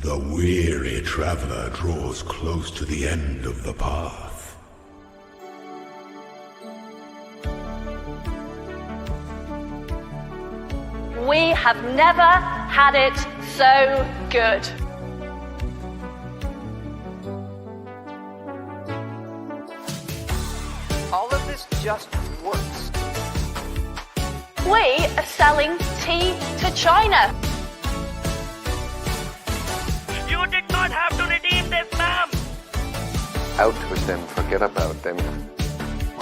The weary traveler draws close to the end of the path. We have never had it so good. All of this just works. We are selling tea to China. You did not have to redeem this, ma'am. Out with them, forget about them.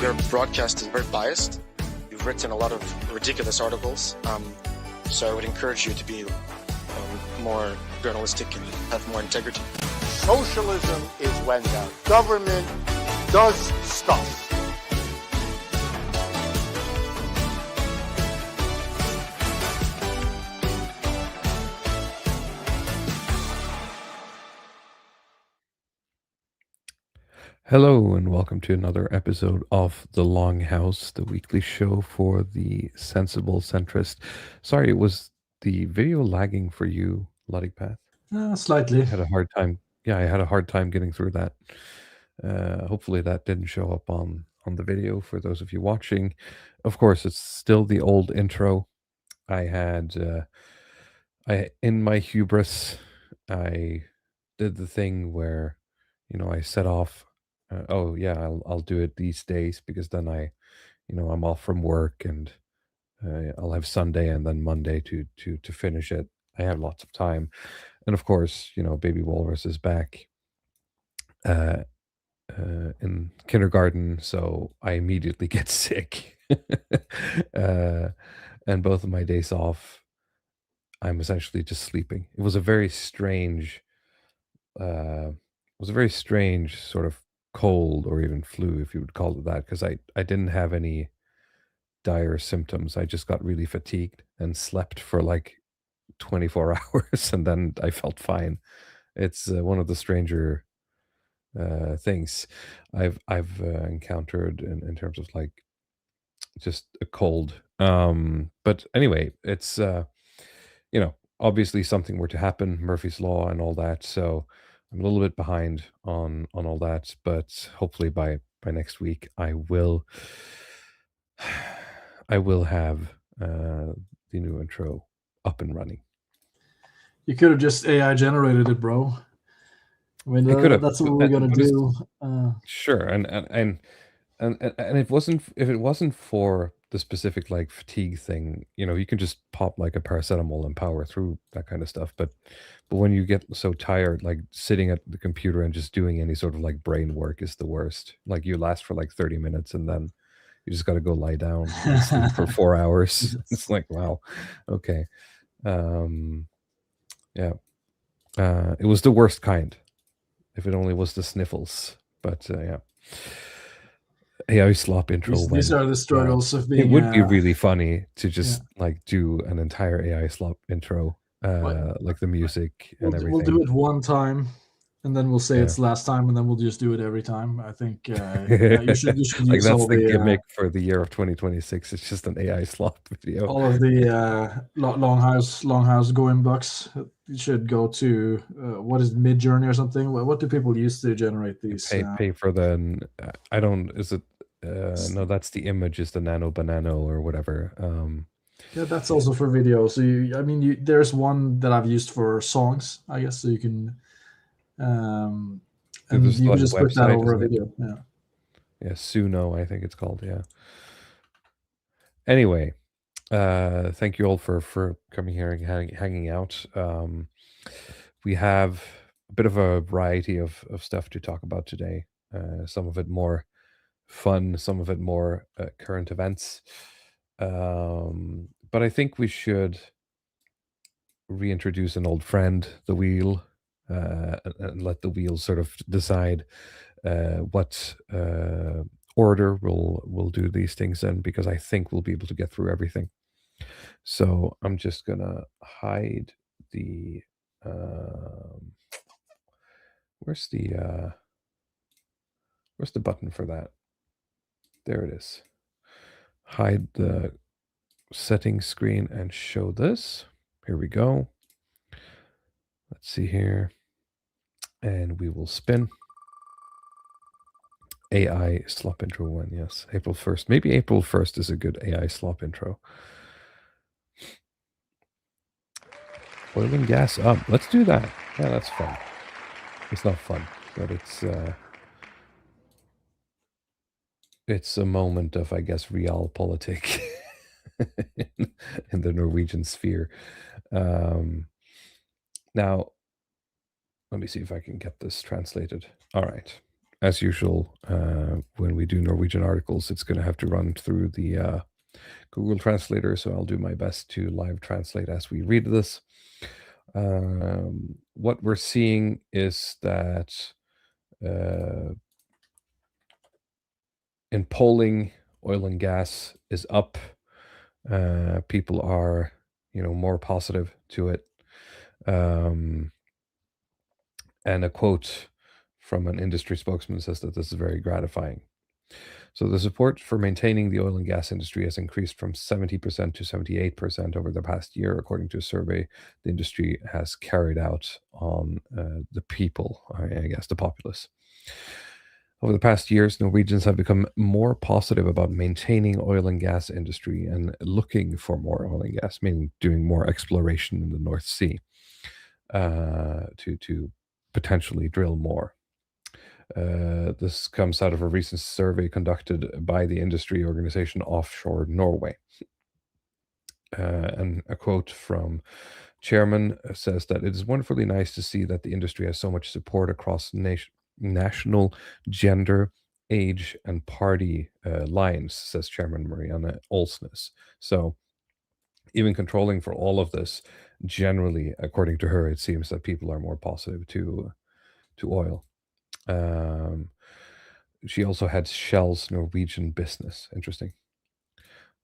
Your broadcast is very biased. You've written a lot of ridiculous articles, so I would encourage you to be more journalistic and have more integrity. Socialism is when the government does stuff. Hello and welcome to another episode of The Longhouse, the weekly show for the sensible centrist. Sorry, was the video lagging for you, Luddy Path? Slightly. I had a hard time. Yeah, I had a hard time getting through that. Hopefully that didn't show up on the video for those of you watching. Of course, it's still the old intro. I had, in my hubris, I did the thing where, I set off. Oh yeah, I'll do it these days because then I'm off from work and I'll have Sunday and then Monday to finish it. I have lots of time, and of course, Baby Walrus is back in kindergarten, so I immediately get sick, and both of my days off, I'm essentially just sleeping. It was a very strange. Sort of cold or even flu, if you would call it that, because I didn't have any dire symptoms. I just got really fatigued and slept for like 24 hours and then I felt fine. It's one of the stranger things I've encountered in terms of like just a cold. But anyway, it's obviously something were to happen, Murphy's Law and all that, so I'm a little bit behind on all that, but hopefully by next week I will have the new intro up and running. You could have just AI generated it, bro. I mean, that's what we're gonna do. Sure, and if it wasn't for the specific like fatigue thing, you can just pop like a paracetamol and power through that kind of stuff. But when you get so tired, like sitting at the computer and just doing any sort of like brain work is the worst. Like you last for like 30 minutes and then you just got to go lie down and sleep for 4 hours. It's like, wow. Okay. Yeah. It was the worst kind. If it only was the sniffles. But yeah. AI slop intro. These are the struggles of being. It would be really funny to just like do an entire AI slop intro, like the music and everything. We'll do it one time, and then we'll say it's last time, and then we'll just do it every time. I think you should use like that's the gimmick uh, for the year of 2026. It's just an AI slop video. all of the Longhouse going bucks should go to what is Mid Journey or something. What do people use to generate these? Pay for the. I don't. Is it? No, that's the image. Is the Nano Banano or whatever. Yeah, that's also for video. So there's one that I've used for songs, I guess. So you can, and you can just put that over a video. Yeah, Suno, I think it's called. Yeah. Anyway, thank you all for coming here and hanging out. We have a bit of a variety of stuff to talk about today. Some of it more fun, some of it more current events. But I think we should reintroduce an old friend, the wheel, and let the wheel sort of decide what order we'll do these things in, because I think we'll be able to get through everything. So I'm just gonna hide the where's the button for that? There it is. Hide the settings screen and show this. Here we go. Let's see here. And we will spin. AI slop intro 1, yes. April 1st. Maybe April 1st is a good AI slop intro. Oil and gas up. Let's do that. Yeah, that's fun. It's not fun, but it's a moment of, I guess, realpolitik in the Norwegian sphere. Now, let me see if I can get this translated. All right. As usual, when we do Norwegian articles, it's going to have to run through the Google Translator, so I'll do my best to live translate as we read this. What we're seeing is that in polling, oil and gas is up. People are, more positive to it. And a quote from an industry spokesman says that this is very gratifying. So the support for maintaining the oil and gas industry has increased from 70% to 78% over the past year, according to a survey the industry has carried out on the people, I guess, the populace. Over the past years, Norwegians have become more positive about maintaining oil and gas industry and looking for more oil and gas, meaning doing more exploration in the North Sea to potentially drill more. This comes out of a recent survey conducted by the industry organization Offshore Norway. And a quote from chairman says that it is wonderfully nice to see that the industry has so much support across national, gender, age, and party lines, says Chairman Marianne Olsnes. So even controlling for all of this, generally, according to her, it seems that people are more positive to oil. She also had Shell's Norwegian business. Interesting.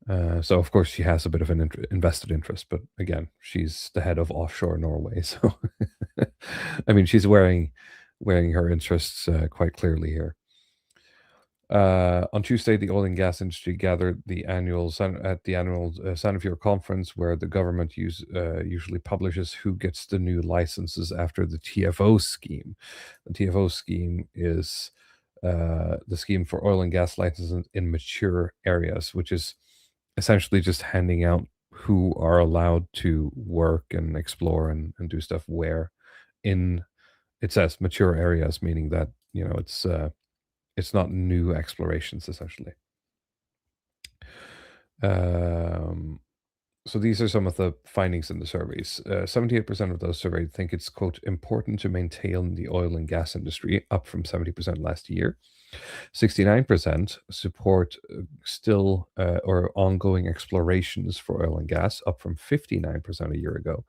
So of course she has a bit of an invested interest, but again, she's the head of Offshore Norway, so I mean, she's wearing her interests quite clearly here. On Tuesday, the oil and gas industry gathered at the annual Sandefjord conference, where the government usually publishes who gets the new licenses after the TFO scheme. The TFO scheme is the scheme for oil and gas licenses in mature areas, which is essentially just handing out who are allowed to work and explore and do stuff where in, it says mature areas, meaning that, it's not new explorations, essentially. So these are some of the findings in the surveys. 78% of those surveyed think it's, quote, important to maintain the oil and gas industry, up from 70% last year. 69% support still or ongoing explorations for oil and gas, up from 59% a year ago.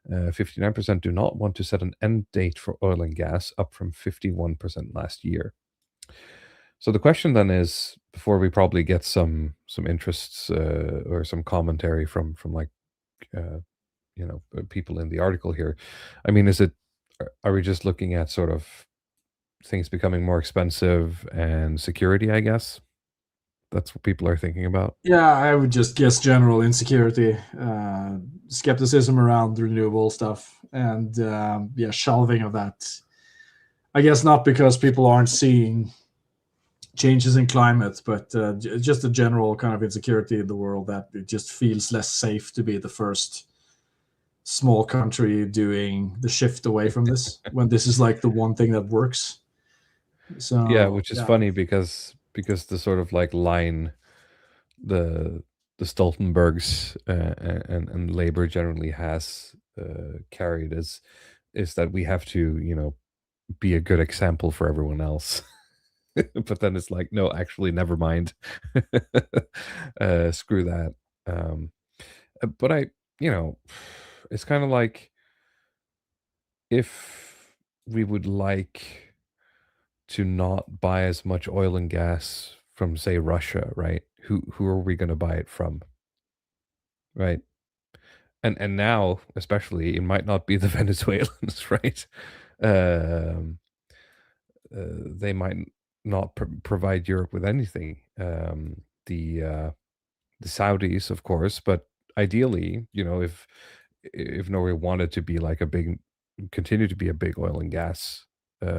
59% do not want to set an end date for oil and gas, up from 51% last year. So the question then is, before we probably get some interests or some commentary from like people in the article here, I mean, are we just looking at sort of things becoming more expensive and security, I guess? That's what people are thinking about. Yeah, I would just guess general insecurity, skepticism around renewable stuff, and shelving of that. I guess not because people aren't seeing changes in climate, but just a general kind of insecurity in the world, that it just feels less safe to be the first small country doing the shift away from this when this is like the one thing that works. So yeah, which is funny because the sort of like line the Stoltenbergs and labor generally has carried is that we have to be a good example for everyone else. But then it's like, no, actually, never mind. Screw that. But it's kind of like, if we would like to not buy as much oil and gas from, say, Russia, right? Who are we going to buy it from? Right? And now, especially, it might not be the Venezuelans, right? They might not provide Europe with anything. The Saudis, of course, but ideally, if Norway wanted to be like a big continue to be a big oil and gas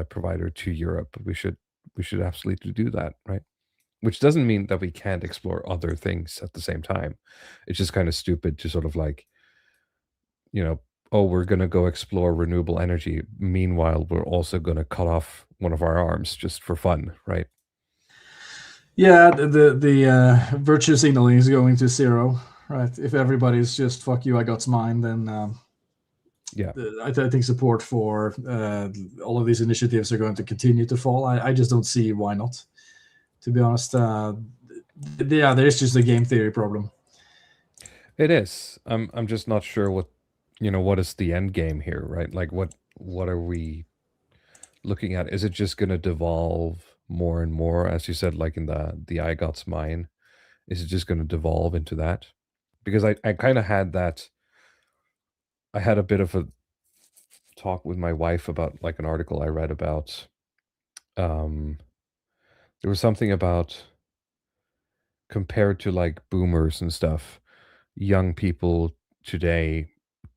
provider to Europe. We should absolutely do that, right? Which doesn't mean that we can't explore other things at the same time. It's just kind of stupid to sort of like, you know, oh, we're going to go explore renewable energy. Meanwhile, we're also going to cut off one of our arms just for fun, right? Yeah, the virtue signaling is going to zero, right? If everybody's just fuck you, I got mine, then Yeah. I think support for all of these initiatives are going to continue to fall. I just don't see why not. To be honest, yeah, there's just a game theory problem. It is. I'm just not sure what is the end game here, right? Like what are we looking at? Is it just going to devolve more and more, as you said, like in the I Got's mine? Is it just going to devolve into that? Because I kind of had that. I had a bit of a talk with my wife about like an article I read about. Um, there was something about compared to like boomers and stuff, young people today,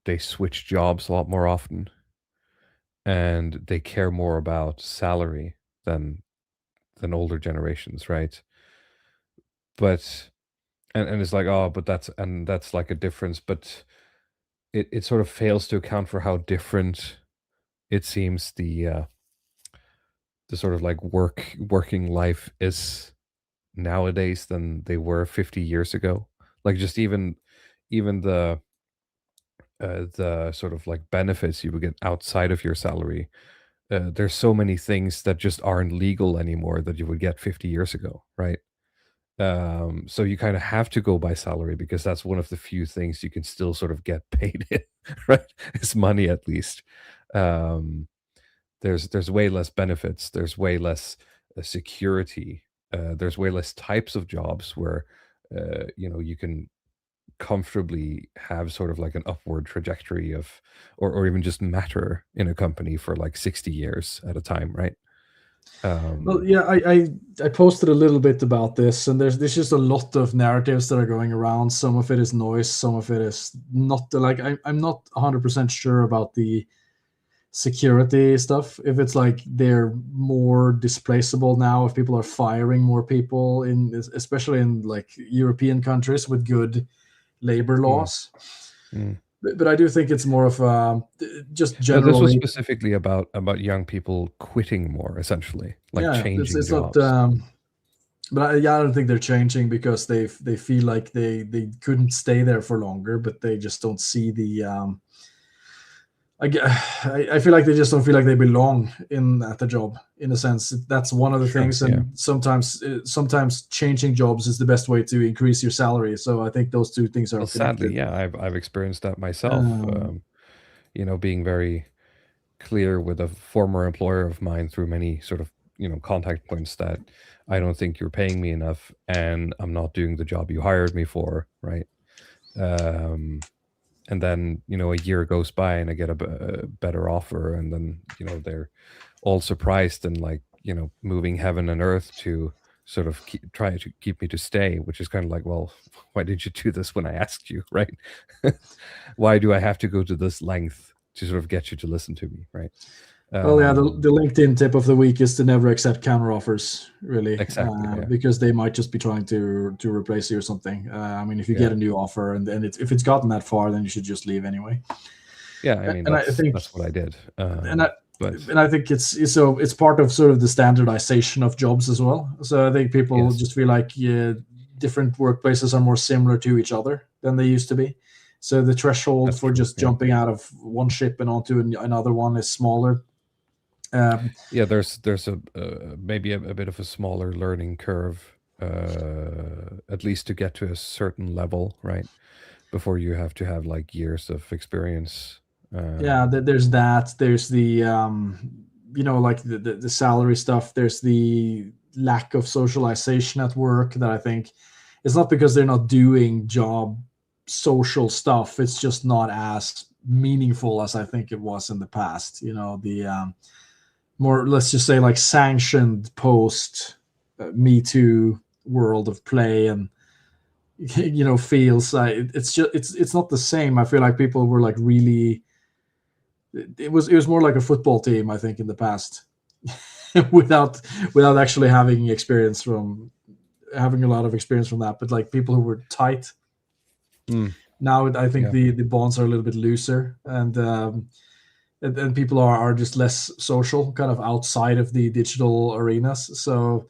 they switch jobs a lot more often and they care more about salary than older generations, right? But and it's like, oh, but that's like a difference, but it sort of fails to account for how different it seems the sort of like working life is nowadays than they were 50 years ago. Like just even the sort of like benefits you would get outside of your salary. There's so many things that just aren't legal anymore that you would get 50 years ago, right? So you kind of have to go by salary because that's one of the few things you can still sort of get paid in, right? It's money at least. Um, there's way less benefits. There's way less security. There's way less types of jobs where you can comfortably have sort of like an upward trajectory of or even just matter in a company for like 60 years at a time, right? Well, um yeah, I posted a little bit about this, and there's just a lot of narratives that are going around. Some of it is noise, some of it is not. Like I'm not 100% sure about the security stuff. If it's like they're more displaceable now, if people are firing more people especially in like European countries with good labor mm, laws. mm. But I do think it's more of just No, this was generally. specifically about young people quitting more, essentially, like Yeah, changing it's not. jobs. But yeah, I don't think they're changing because they feel like they couldn't stay there for longer, but they just don't see the. I feel like they just don't feel like they belong in at the job. In a sense, that's one of the Sure, things. yeah. And sometimes changing jobs is the best way to increase your salary. So I think those two things are Well, sadly, connected. yeah, I've experienced that myself. Um, Being very clear with a former employer of mine through many sort of contact points that I don't think you're paying me enough, and I'm not doing the job you hired me for, right? And then a year goes by and I get a better offer, and then they're all surprised and like moving heaven and earth to sort of try to keep me to stay, which is kind of like, well, why did you do this when I asked you, right? Why do I have to go to this length to sort of get you to listen to me, right? Well, yeah, the LinkedIn tip of the week is to never accept counter offers, really, Exactly, yeah. because they might just be trying to replace you or something. I mean, if you Yeah. get a new offer and if it's gotten that far, then you should just leave anyway. Yeah, I mean, And I think that's what I did. and I But and I think it's part of sort of the standardization of jobs as well. So I think people Yes. just feel like different workplaces are more similar to each other than they used to be. So the threshold That's for true, just yeah. jumping out of one ship and onto another one is smaller. Yeah, there's a maybe a bit of a smaller learning curve, at least to get to a certain level, right? Before you have to have like years of experience. Yeah, there's that. There's the like the salary stuff. There's the lack of socialization at work that I think it's not because they're not doing job social stuff. It's just not as meaningful as I think it was in the past. The more, let's just say, like sanctioned post Me Too world of play and feels like it's just it's not the same. I feel like people were like really it was more like a football team, I think, in the past, without actually having a lot of experience from that. But like people who were tight. Now I think the bonds are a little bit looser, and people are just less social, kind of outside of the digital arenas. So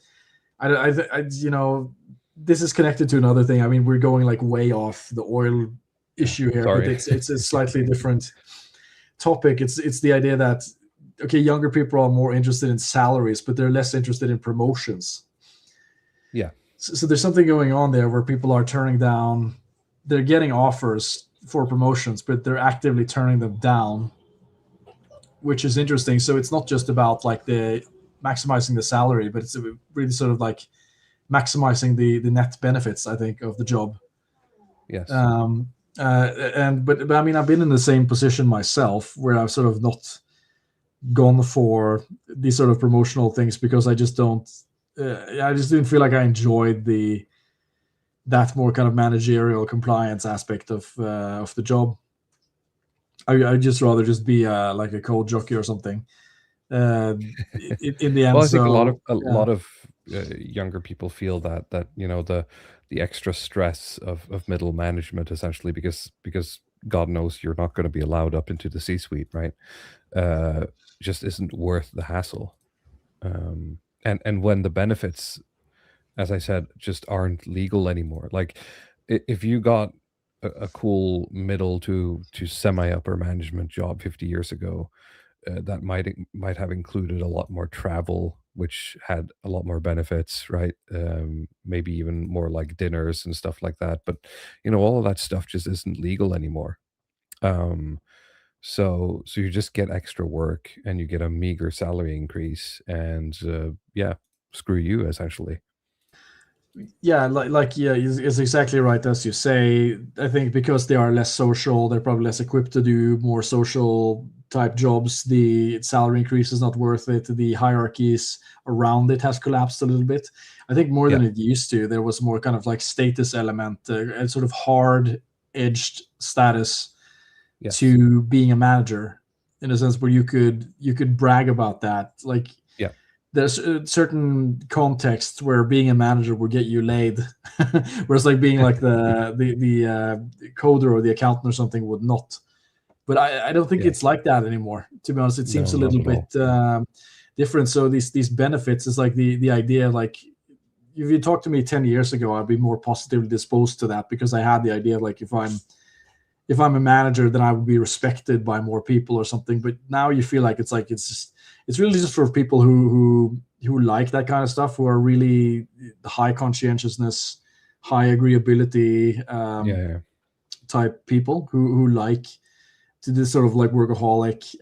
this is connected to another thing. I mean, we're going like way off the oil issue here, Sorry. but it's a slightly different topic. It's the idea that, okay, younger people are more interested in salaries, but they're less interested in promotions. Yeah. So there's something going on there where people are turning down, they're getting offers for promotions, but they're actively turning them down, which is interesting. So it's not just about like the maximizing the salary, but it's really sort of like maximizing the net benefits, I think, of the job. Yes. But I mean, I've been in the same position myself, where I've sort of not gone for these sort of promotional things because I just don't. I just didn't feel like I enjoyed that more kind of managerial compliance aspect of the job. I'd just rather just be like a code jockey or something. In the end, well, I think so, a lot of younger people feel that the extra stress of middle management, essentially, because God knows you're not going to be allowed up into the C-suite, right? Just isn't worth the hassle. And when the benefits, as I said, just aren't legal anymore. Like if you got a cool middle to semi upper management job 50 years ago, that might have included a lot more travel, which had a lot more benefits, right? Maybe even more like dinners and stuff like that. But all of that stuff just isn't legal anymore. So you just get extra work and you get a meager salary increase, and screw you, essentially. Yeah, it's exactly right as you say. I think because they are less social, they're probably less equipped to do more social type jobs. The salary increase is not worth it. The hierarchies around it has collapsed a little bit. I think more than it used to. There was more kind of like status element, and sort of hard edged status to being a manager, in a sense where you could brag about that. Like, there's a certain context where being a manager will get you laid, whereas like being like the coder or the accountant or something would not. But I don't think it's like that anymore. To be honest, it seems a little bit different. So these benefits is like the idea. Like, if you talked to me 10 years ago, I'd be more positively disposed to that, because I had the idea of like, if I'm a manager, then I would be respected by more people or something. But now you feel like it's really just for people who like that kind of stuff, who are really high conscientiousness, high agreeability type people who like to this sort of like workaholic,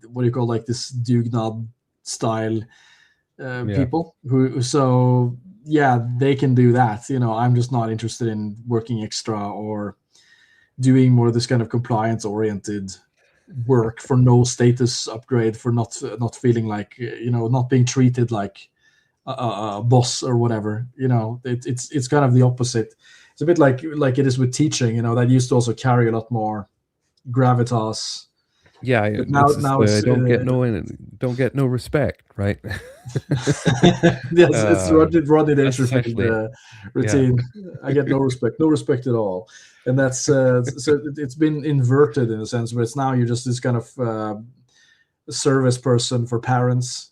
what do you call, like this Dugnad style people who. So they can do that. I'm just not interested in working extra or doing more of this kind of compliance oriented work for no status upgrade, for not feeling like, not being treated like a boss or whatever. It's kind of the opposite. It's a bit like it is with teaching, that used to also carry a lot more gravitas. Yeah, now it's don't get no respect, right? Yes, it's Rodney Dangerfield routine. I get no respect at all, and that's so it's been inverted in a sense, where it's now you're just this kind of service person for parents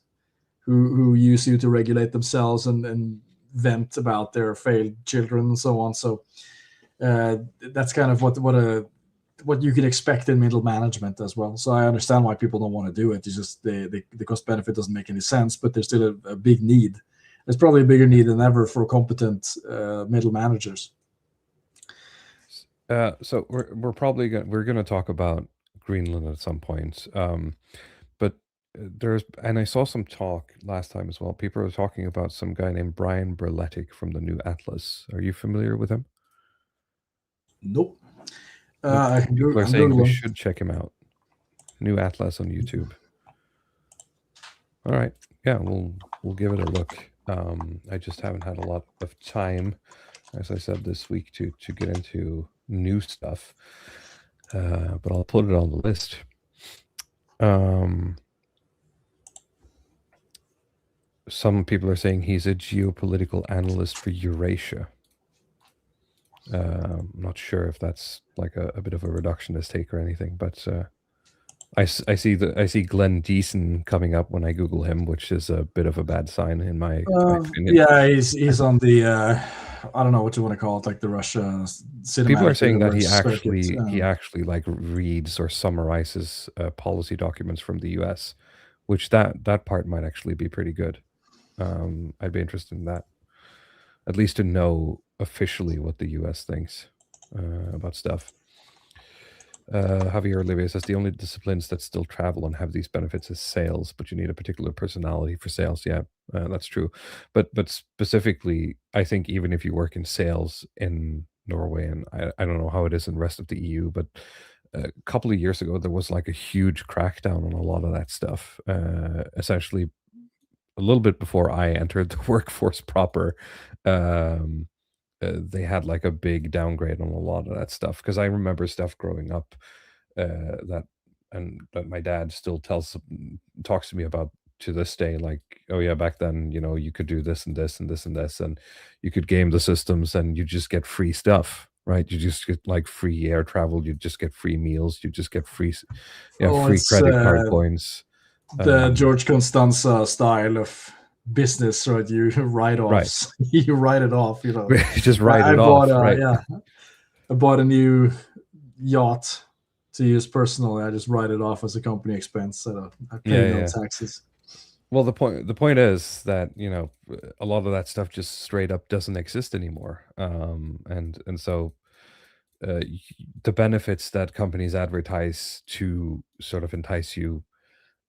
who use you to regulate themselves and vent about their failed children and so on. So that's kind of what you can expect in middle management as well. So I understand why people don't want to do it. It's just the cost benefit doesn't make any sense, but there's still a big need. There's probably a bigger need than ever for competent middle managers. So we're probably going to talk about Greenland at some point. But I saw some talk last time as well. People are talking about some guy named Brian Berletic from the New Atlas. Are you familiar with him? Nope. People are saying we should check him out. New Atlas on YouTube. All right, yeah, we'll give it a look. I just haven't had a lot of time, as I said, this week to get into new stuff. But I'll put it on the list. Some people are saying he's a geopolitical analyst for Eurasia. I'm not sure if that's like a bit of a reductionist take or anything, but I see Glenn Deason coming up when I Google him, which is a bit of a bad sign in my opinion. Yeah, he's on the I don't know what you want to call it, like the Russia cinematic. People are saying that circuit. he actually like reads or summarizes policy documents from the U.S., which that part might actually be pretty good. I'd be interested in that, at least to know officially what the U.S. thinks about stuff. Javier Olivia says the only disciplines that still travel and have these benefits is sales, but you need a particular personality for sales. Yeah, that's true. But specifically, I think even if you work in sales in Norway, and I don't know how it is in the rest of the EU, but a couple of years ago there was like a huge crackdown on a lot of that stuff. Essentially, a little bit before I entered the workforce proper. They had like a big downgrade on a lot of that stuff because I remember stuff growing up that my dad still talks to me about to this day, like, oh yeah, back then, you could do this and this and this and this, and you could game the systems and you just get free stuff, right? You just get like free air travel, you just get free meals, you just get free free credit card points. The George Constanza style of business, right? You write off, Right. you write it off, just write it off, right? Yeah, I bought a new yacht to use personally. I just write it off as a company expense, so I pay no taxes. Well, the point is that a lot of that stuff just straight up doesn't exist anymore, and so the benefits that companies advertise to sort of entice you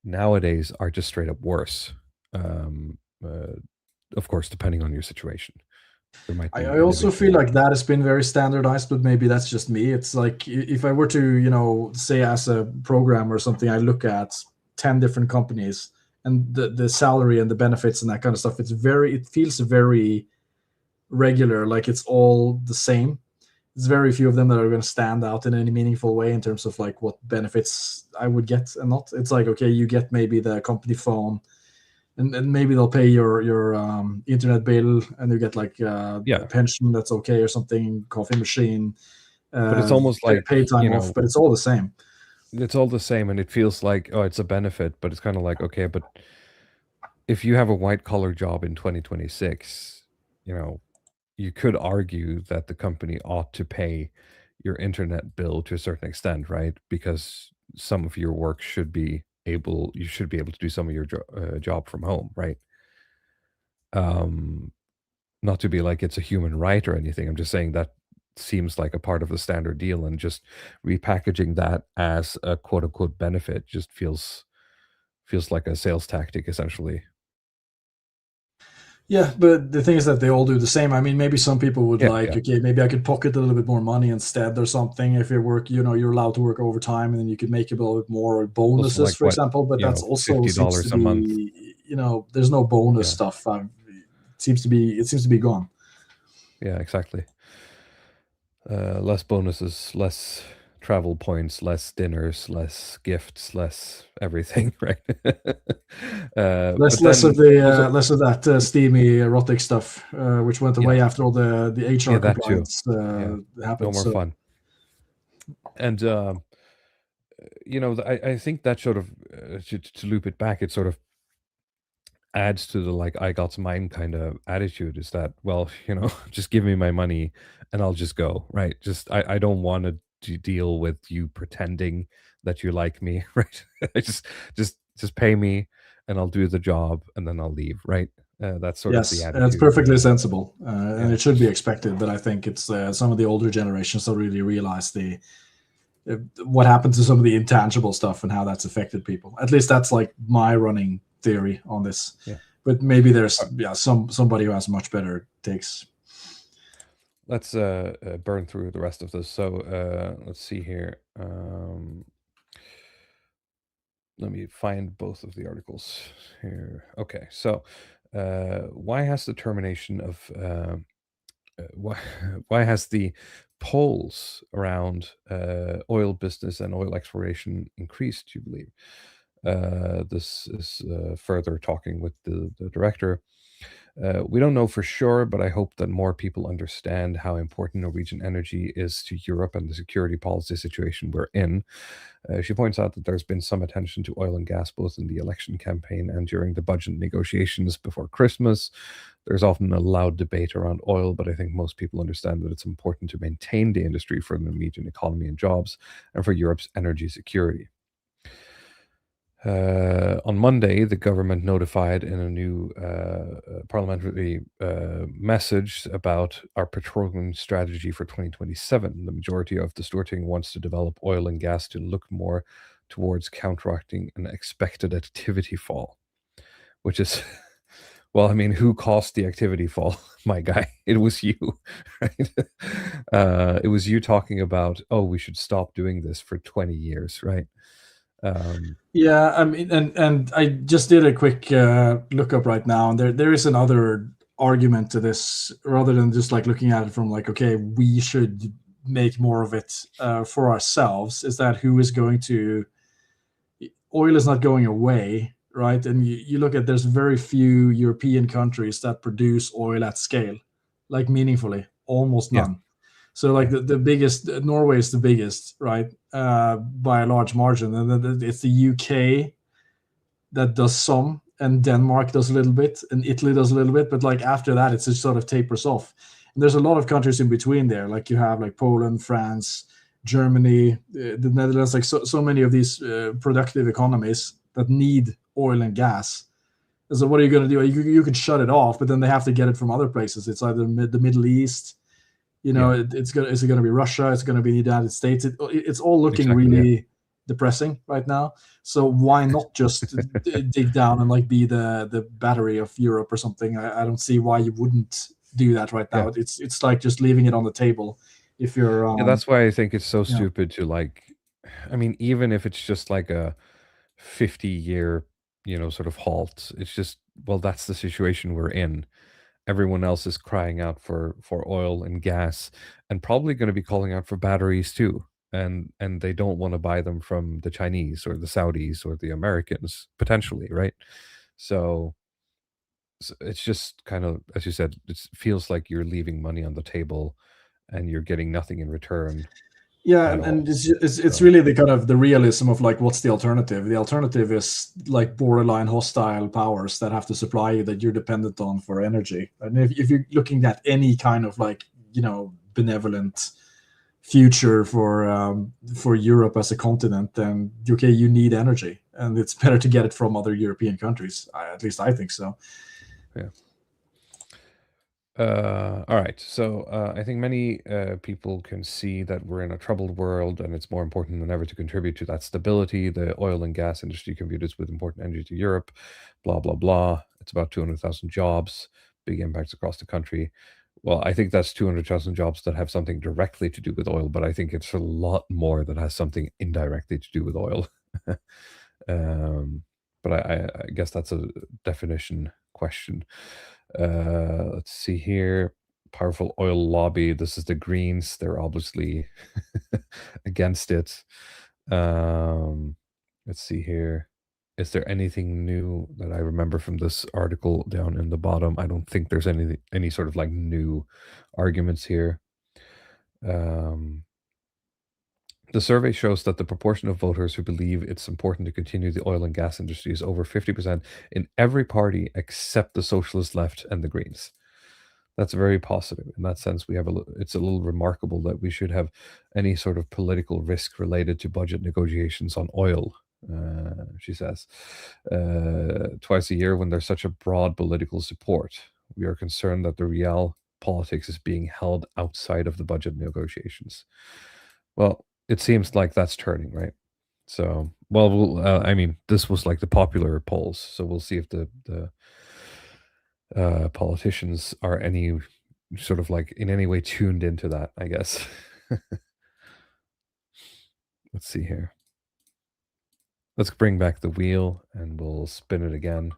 nowadays are just straight up worse. Of course, depending on your situation. There might be I also feel like that has been very standardized, but maybe that's just me. It's like if I were to, say as a programmer or something, I look at 10 different companies and the salary and the benefits and that kind of stuff. It feels very regular, like it's all the same. There's very few of them that are going to stand out in any meaningful way in terms of like what benefits I would get and not. It's like, okay, you get maybe the company phone, and maybe they'll pay your internet bill, and you get like a pension that's okay or something, coffee machine. But it's almost like paid time off, but it's all the same. It's all the same, and it feels like, oh, it's a benefit, but it's kind of like, okay, but if you have a white collar job in 2026, you could argue that the company ought to pay your internet bill to a certain extent, right? Because some of your work you should be able to do some of your job from home, right? Not to be like it's a human right or anything. I'm just saying that seems like a part of the standard deal, and just repackaging that as a quote unquote benefit just feels like a sales tactic essentially. Yeah, but the thing is that they all do the same. I mean, maybe some people would okay, maybe I could pocket a little bit more money instead or something. If you work, you're allowed to work overtime, and then you could make a little bit more bonuses, like, for example. But that's also $50 a month. There's no bonus stuff. It seems to be gone. Yeah, exactly. Less bonuses, less travel points, less dinners, less gifts, less everything, right? less of that steamy erotic stuff, which went away after all the HR compliance happened. No more fun. And I think that sort of to loop it back, it sort of adds to the like I got mine kind of attitude. Is that, well, just give me my money and I'll just go, right? Just I don't want to deal with you pretending that you like me, right? just pay me and I'll do the job and then I'll leave, right? That's sort of the attitude. That's perfectly sensible, and it should be expected. But I think it's some of the older generations don't really realize what happened to some of the intangible stuff and how that's affected people. At least that's like my running theory on this. But maybe there's somebody who has much better takes. Let's burn through the rest of this. So let's see here. Let me find both of the articles here. Okay, so why has the termination of why has the polls around oil business and oil exploration increased, you believe? This is further talking with the director. We don't know for sure, but I hope that more people understand how important Norwegian energy is to Europe and the security policy situation we're in. She points out that there's been some attention to oil and gas both in the election campaign and during the budget negotiations before Christmas. There's often a loud debate around oil, but I think most people understand that it's important to maintain the industry for the Norwegian economy and jobs and for Europe's energy security. On Monday, the government notified in a new parliamentary message about our petroleum strategy for 2027. The majority of the Storting wants to develop oil and gas to look more towards counteracting an expected activity fall, which is, well, I mean, who caused the activity fall? My guy, it was you, right? It was you talking about, oh, we should stop doing this for 20 years, right? Yeah, I mean, and I just did a quick lookup right now, and there is another argument to this, rather than just like looking at it from like, okay, we should make more of it for ourselves. Is that who is going to? Oil is not going away, right? And you look at, there's very few European countries that produce oil at scale, like meaningfully, almost Yeah. none. So like the biggest, Norway is the biggest, right, by a large margin, and it's the UK that does some, and Denmark does a little bit, and Italy does a little bit, but like after that, it's just sort of tapers off. And there's a lot of countries in between there, like you have like Poland, France, Germany, the Netherlands, like so many of these productive economies that need oil and gas. And so what are you going to do? You could shut it off, but then they have to get it from other places. It's either the Middle East. You know, Yeah. it's going to be Russia. It's going to be the United States. It's all looking Exactly, yeah. really depressing right now. So why not just dig down and like be the battery of Europe or something? I don't see why you wouldn't do that right now. Yeah. It's like just leaving it on the table. If you're Yeah, that's why I think it's so yeah. stupid to like, I mean, even if it's just like a 50-year, sort of halt, it's just, well, that's the situation we're in. Everyone else is crying out for oil and gas, and probably going to be calling out for batteries too. And they don't want to buy them from the Chinese or the Saudis or the Americans potentially, right? So it's just kind of, as you said, it feels like you're leaving money on the table and you're getting nothing in return. Yeah, at all. and it's really the kind of the realism of like, what's the alternative? The alternative is like borderline hostile powers that have to supply you, that you're dependent on for energy. And if you're looking at any kind of like, benevolent future for Europe as a continent, then okay, you need energy, and it's better to get it from other European countries. At least I think so. Yeah. All right. So I think many people can see that we're in a troubled world, and it's more important than ever to contribute to that stability. The oil and gas industry contributes with important energy to Europe. Blah blah blah. It's about 200,000 jobs, big impacts across the country. Well, I think that's 200,000 jobs that have something directly to do with oil, but I think it's a lot more that has something indirectly to do with oil. But I guess that's a definition question. Let's see here. Powerful oil lobby. This is the Greens. They're obviously against it. Let's see here. Is there anything new that I remember from this article down in the bottom? I don't think there's any sort of like new arguments here. The survey shows that the proportion of voters who believe it's important to continue the oil and gas industry is over 50% in every party except the Socialist Left and the Greens. That's very positive. In that sense, it's a little remarkable that we should have any sort of political risk related to budget negotiations on oil, she says. Twice a year, when there's such a broad political support, we are concerned that the real politics is being held outside of the budget negotiations. Well, it seems like that's turning, right? So, well, I mean, this was like the popular polls, so we'll see if the politicians are any sort of like in any way tuned into that, I guess. Let's see here. Let's bring back the wheel and we'll spin it again.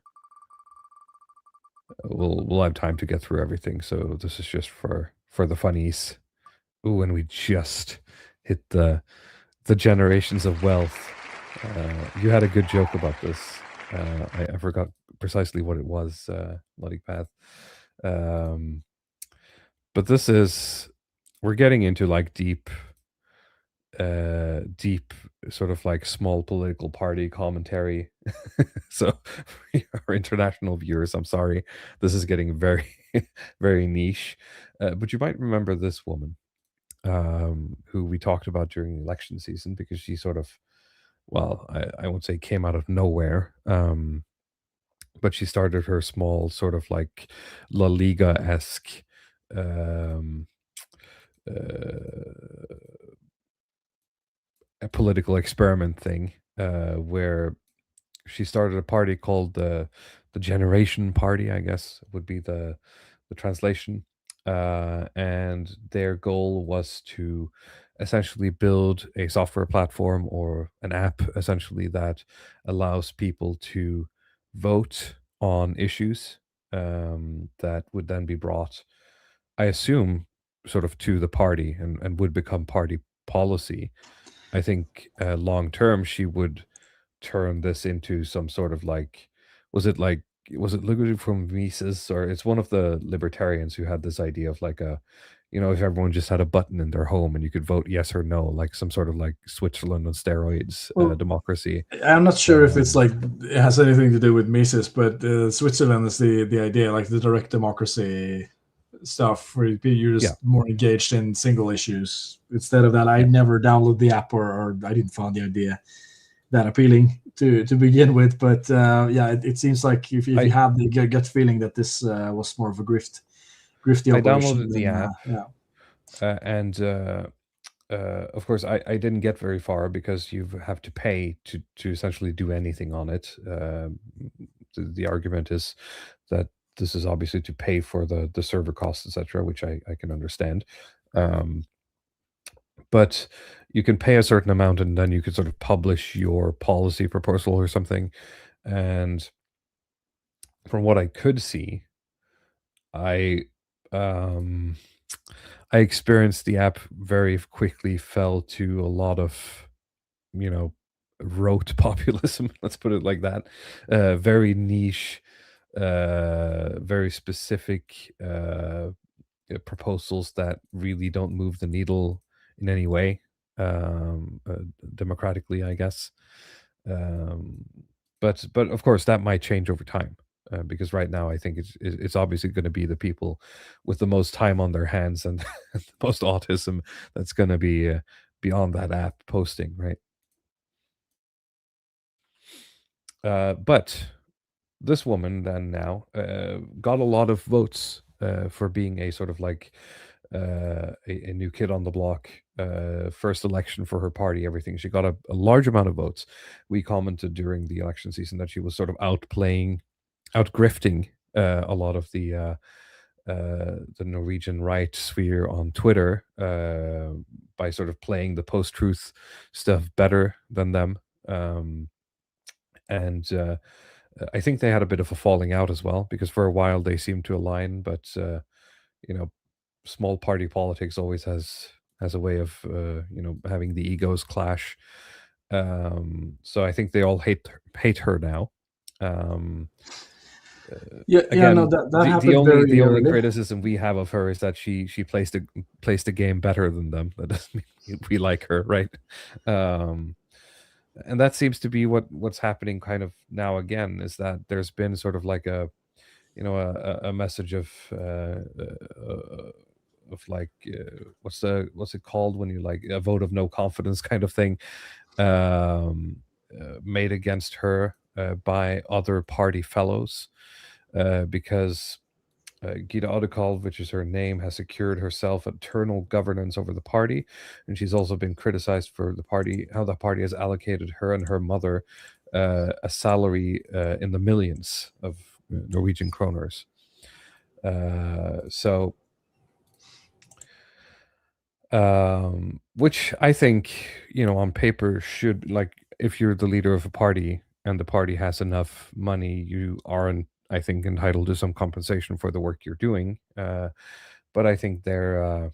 We'll have time to get through everything, so this is just for the funnies. Ooh, and we just hit the generations of wealth. You had a good joke about this. I forgot precisely what it was, Bloody Path. Um, but this is we're getting into like deep sort of like small political party commentary. So for our international viewers, I'm sorry, this is getting very very niche. But you might remember this woman, who we talked about during the election season, because she sort of, well, I won't say came out of nowhere, but she started her small sort of like La Liga-esque um, uh, a political experiment thing, where she started a party called the Generation Party, I guess would be the translation. And their goal was to essentially build a software platform or an app essentially that allows people to vote on issues, that would then be brought, I assume, sort of to the party, and would become party policy. I think long term she would turn this into some sort of like was it Liberty from Mises, or it's one of the libertarians who had this idea of like a, if everyone just had a button in their home and you could vote yes or no, like some sort of like Switzerland on steroids, Well, democracy. I'm not sure if it's like it has anything to do with Mises, but Switzerland is the idea, like the direct democracy stuff, where you're Yeah, just more engaged in single issues instead of that. I yeah. never downloaded the app, or I didn't find the idea that appealing to begin with. But yeah, it seems like if you I have the gut feeling that this was more of a grifty I operation, downloaded the then app, yeah. and of course, I didn't get very far because you have to pay to essentially do anything on it. The argument is that this is obviously to pay for the server costs, etc., which I can understand. Um, but you can pay a certain amount, and then you could sort of publish your policy proposal or something. And from what I could see, I um, I experienced the app very quickly fell to a lot of, you know, rote populism. Let's put it like that. Very niche, very specific proposals that really don't move the needle in any way, democratically, I guess. Um, but of course, that might change over time. Because right now, I think it's obviously going to be the people with the most time on their hands and the most autism that's going to be on that app posting, right? But this woman then now got a lot of votes for being a sort of like a new kid on the block, first election for her party, everything. She got a large amount of votes. We commented during the election season that she was sort of outgrifting a lot of the Norwegian right sphere on Twitter, by sort of playing the post-truth stuff better than them. And I think they had a bit of a falling out as well, because for a while they seemed to align, but you know, small party politics always has a way of having the egos clash. So I think they all hate her now. Um, Yeah, no, Again, that the happened only very the only early. criticism we have of her is that she placed the game better than them. That doesn't mean we like her, right? Um, and that seems to be what's happening kind of now again, is that there's been sort of like a message of like what's it called when you like a vote of no confidence kind of thing, made against her by other party fellows, because Gita Odekal, which is her name, has secured herself eternal governance over the party, and she's also been criticized for how the party has allocated her and her mother a salary in the millions of Norwegian kroners. So, which I think, on paper should, like, if you're the leader of a party and the party has enough money, you aren't, I think, entitled to some compensation for the work you're doing. But I think their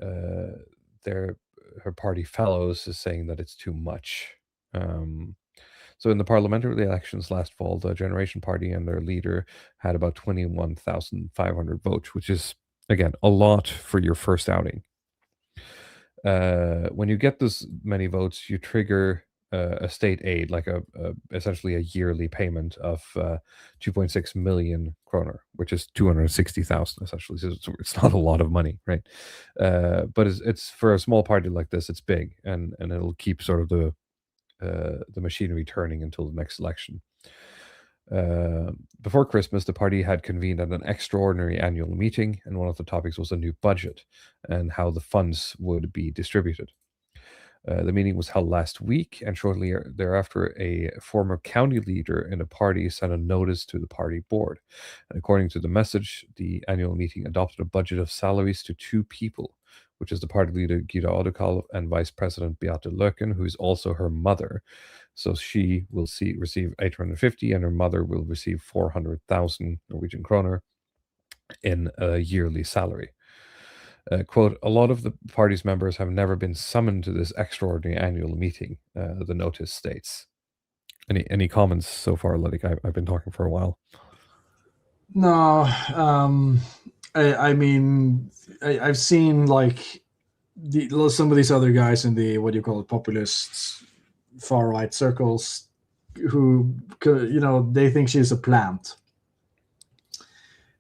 her party fellows is saying that it's too much. So in the parliamentary elections last fall, the Generation Party and their leader had about 21,500 votes, which is, again, a lot for your first outing. When you get this many votes, you trigger a state aid, like essentially a yearly payment of 2.6 million kroner, which is 260,000 essentially. So it's not a lot of money, right? But it's for a small party like this, it's big, and it'll keep sort of the machinery turning until the next election. Before Christmas, the party had convened at an extraordinary annual meeting, and one of the topics was a new budget and how the funds would be distributed. The meeting was held last week, and shortly thereafter, a former county leader in the party sent a notice to the party board. And according to the message, the annual meeting adopted a budget of salaries to 2 people, which is the party leader Gita Odekal and Vice President Beate Løken, who is also her mother. So she will receive 850, and her mother will receive 400,000 Norwegian kroner in a yearly salary. Quote, a lot of the party's members have never been summoned to this extraordinary annual meeting, the notice states. Any comments so far, Ludwig? I've been talking for a while. No, I mean, I've seen like some of these other guys in the, what do you call it, populists, far right circles, who, you know, they think she's a plant.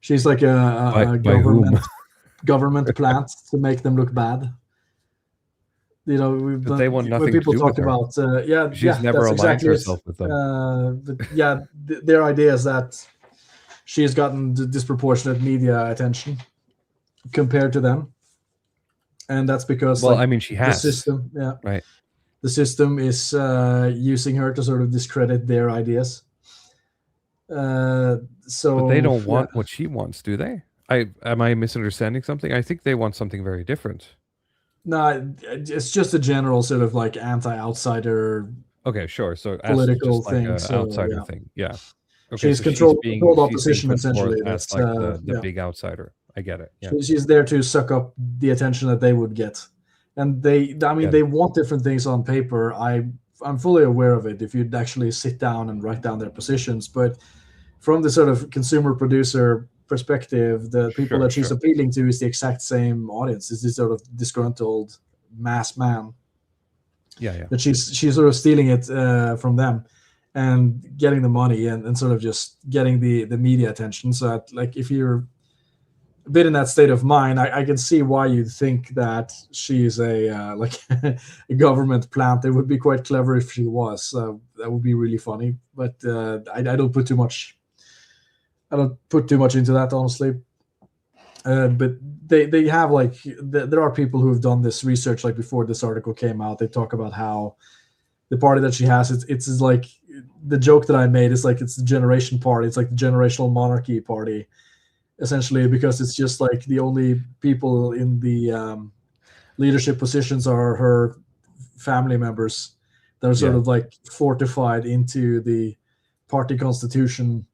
She's like a government plant to make them look bad. You know, but they want nothing people to do talk with her. About She's never aligned exactly herself with them. but yeah, their idea is that she has gotten disproportionate media attention compared to them, and that's because, well, I mean, she has the system, right. The system is using her to sort of discredit their ideas. So, but they don't want what she wants, do they? Am I misunderstanding something? I think they want something very different. No, it's just a general sort of like anti-outsider. Okay, sure. So political just like thing, an outsider thing, yeah. Okay, she's so controlled she's opposition, being put essentially. forth as like the big outsider. I get it. Yeah. She's there to suck up the attention that they would get, and they want different things on paper. I'm fully aware of it if you'd actually sit down and write down their positions, but from the sort of consumer producer perspective, the people that she's appealing to is the exact same audience. It's this sort of disgruntled mass man. Yeah. That she's sort of stealing it from them and getting the money and sort of just getting the media attention. So that, like, if you're a bit in that state of mind, I can see why you'd think that she's a like a government plant. It would be quite clever if she was. That would be really funny. But I don't put too much. I don't put too much into that, honestly. But they have like there are people who have done this research. Like before this article came out, they talk about how the party that she has, it's like the joke that I made is like it's the generation party. It's like the generational monarchy party, essentially, because it's just like the only people in the leadership positions are her family members that are sort of like fortified into the party constitution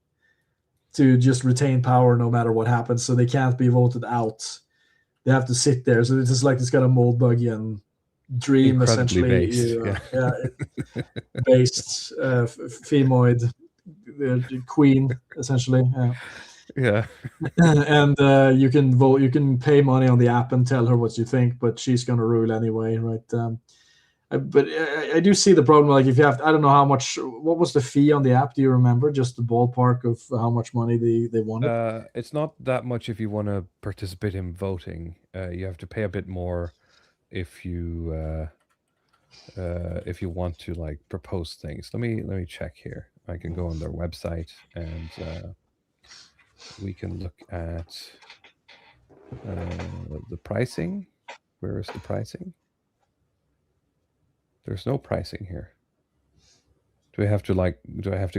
to just retain power no matter what happens. So they can't be voted out. They have to sit there. So it's just like this kind of Moldbugian dream, incredibly essentially. Based femoid queen, essentially. Yeah. And you can vote. You can pay money on the app and tell her what you think, but she's going to rule anyway, right? But I do see the problem. Like if you have, I don't know how much. What was the fee on the app? Do you remember? Just the ballpark of how much money they wanted? It's not that much if you want to participate in voting. You have to pay a bit more if you want to like propose things. Let me check here. I can go on their website and we can look at the pricing. Where is the pricing? There's no pricing here. Do I have to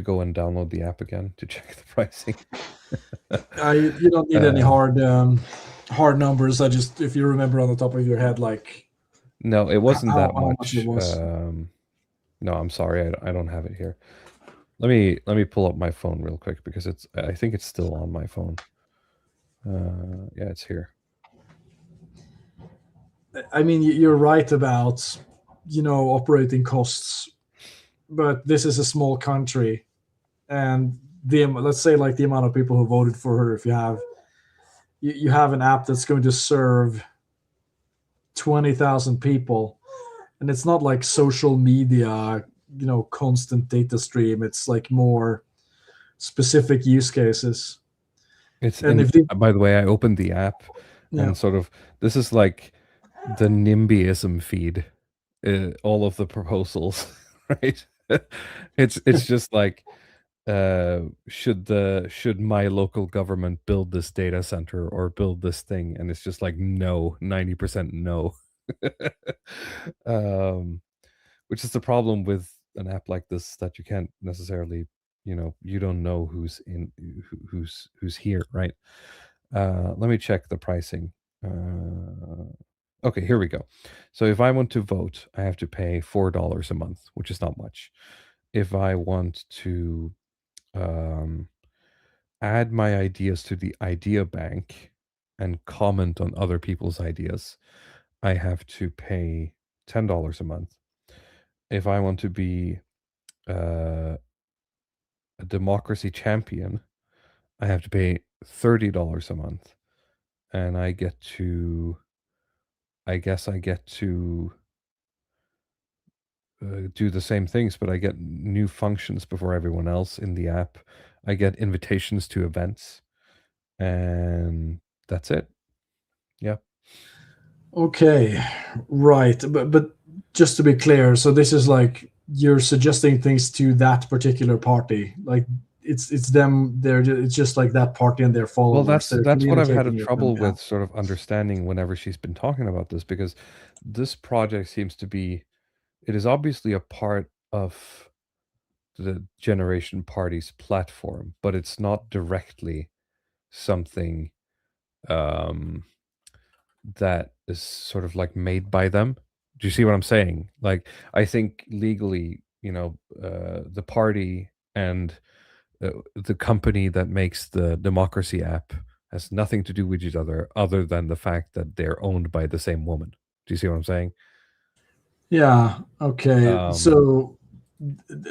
go and download the app again to check the pricing? You don't need any hard numbers. I just, if you remember on the top of your head, like. No, it wasn't that much. It was. No, I'm sorry, I don't have it here. Let me pull up my phone real quick because I think it's still on my phone. Yeah, it's here. I mean, you're right about, operating costs but this is a small country, and let's say like the amount of people who voted for her. If you have an app that's going to serve 20,000 people, and it's not like social media, constant data stream. It's like more specific use cases. It's And in, if they, by the way, I opened the app yeah, and sort of this is like the NIMBYism feed, all of the proposals, right? It's just like should my local government build this data center or build this thing, and it's just like no, 90% no. um which is the problem with an app like this, that you can't necessarily, you don't know who's here, right? Let me check the pricing. Okay, here we go. So if I want to vote, I have to pay $4 a month, which is not much. If I want to add my ideas to the idea bank and comment on other people's ideas, I have to pay $10 a month. If I want to be a democracy champion, I have to pay $30 a month, and I guess I get to do the same things, but I get new functions before everyone else in the app. I get invitations to events, and that's it. Yeah. okay, right, but just to be clear, so this is like you're suggesting things to that particular party, like it's them. It's just like that party and their Well, followers. They're that's what I've had a communicating with them. trouble Yeah. with sort of understanding whenever she's been talking about this, because this project seems to be, it is obviously a part of the Generation Party's platform, but it's not directly something um, that is sort of like made by them. Do you see what I'm saying? Like, I think legally, the party and the company that makes the democracy app has nothing to do with each other than the fact that they're owned by the same woman. Do you see what I'm saying? Yeah. Okay. Um, So,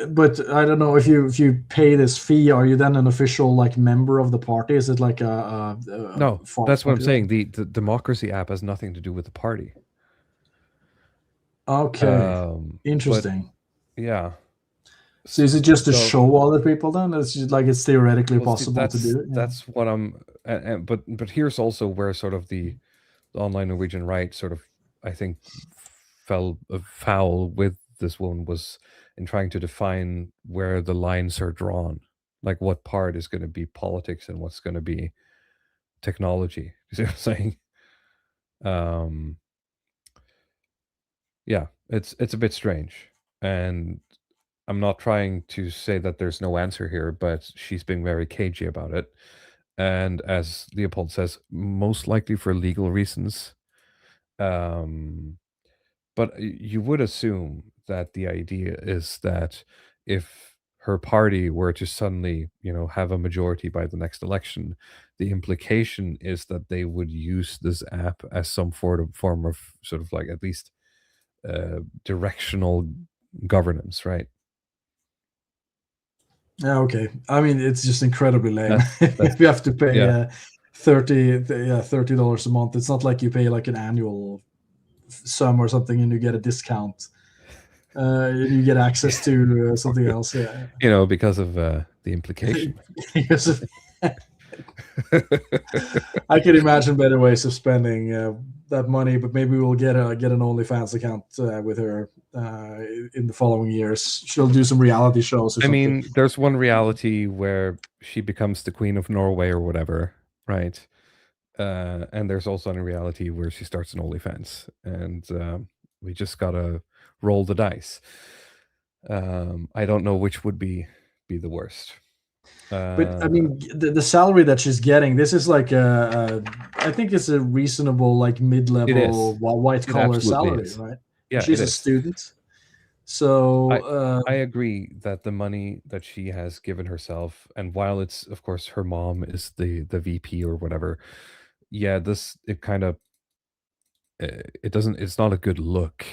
but I don't know, if you pay this fee, are you then an official like member of the party? Is it like a no, farm that's what I'm party? saying. The democracy app has nothing to do with the party. Okay. But Interesting. yeah. So is it just to So show other people then? It's just like it's theoretically well, see, possible to do it. Yeah. that's what I'm. But here's also where sort of the online Norwegian right sort of, I think, fell foul with this one, was in trying to define where the lines are drawn, like what part is going to be politics and what's going to be technology. You see what I'm saying? Um, yeah, it's a bit strange, and I'm not trying to say that there's no answer here, but she's being very cagey about it. And as Leopold says, most likely for legal reasons. Um, but you would assume that the idea is that if her party were to suddenly, have a majority by the next election, the implication is that they would use this app as some form of sort of like at least directional governance, right? Yeah. Okay. I mean, it's just incredibly lame. That's If you have to pay yeah. $30 a month, it's not like you pay like an annual sum or something and you get a discount. You get access to something else. Yeah. Because of the implication. Because of- I can imagine better ways of spending that money, but maybe we'll get an OnlyFans account with her in the following years. She'll do some reality shows or I something. mean, there's one reality where she becomes the queen of Norway or whatever, right? And there's also a reality where she starts an OnlyFans, and we just gotta roll the dice. I don't know which would be the worst. But I mean, the salary that she's getting, this is like I think it's a reasonable, like mid-level white collar absolutely salary, is. right? Yeah, She's it a is. student, so I agree that the money that she has given herself, and while it's of course her mom is the VP or whatever, yeah, it kind of it's not a good look,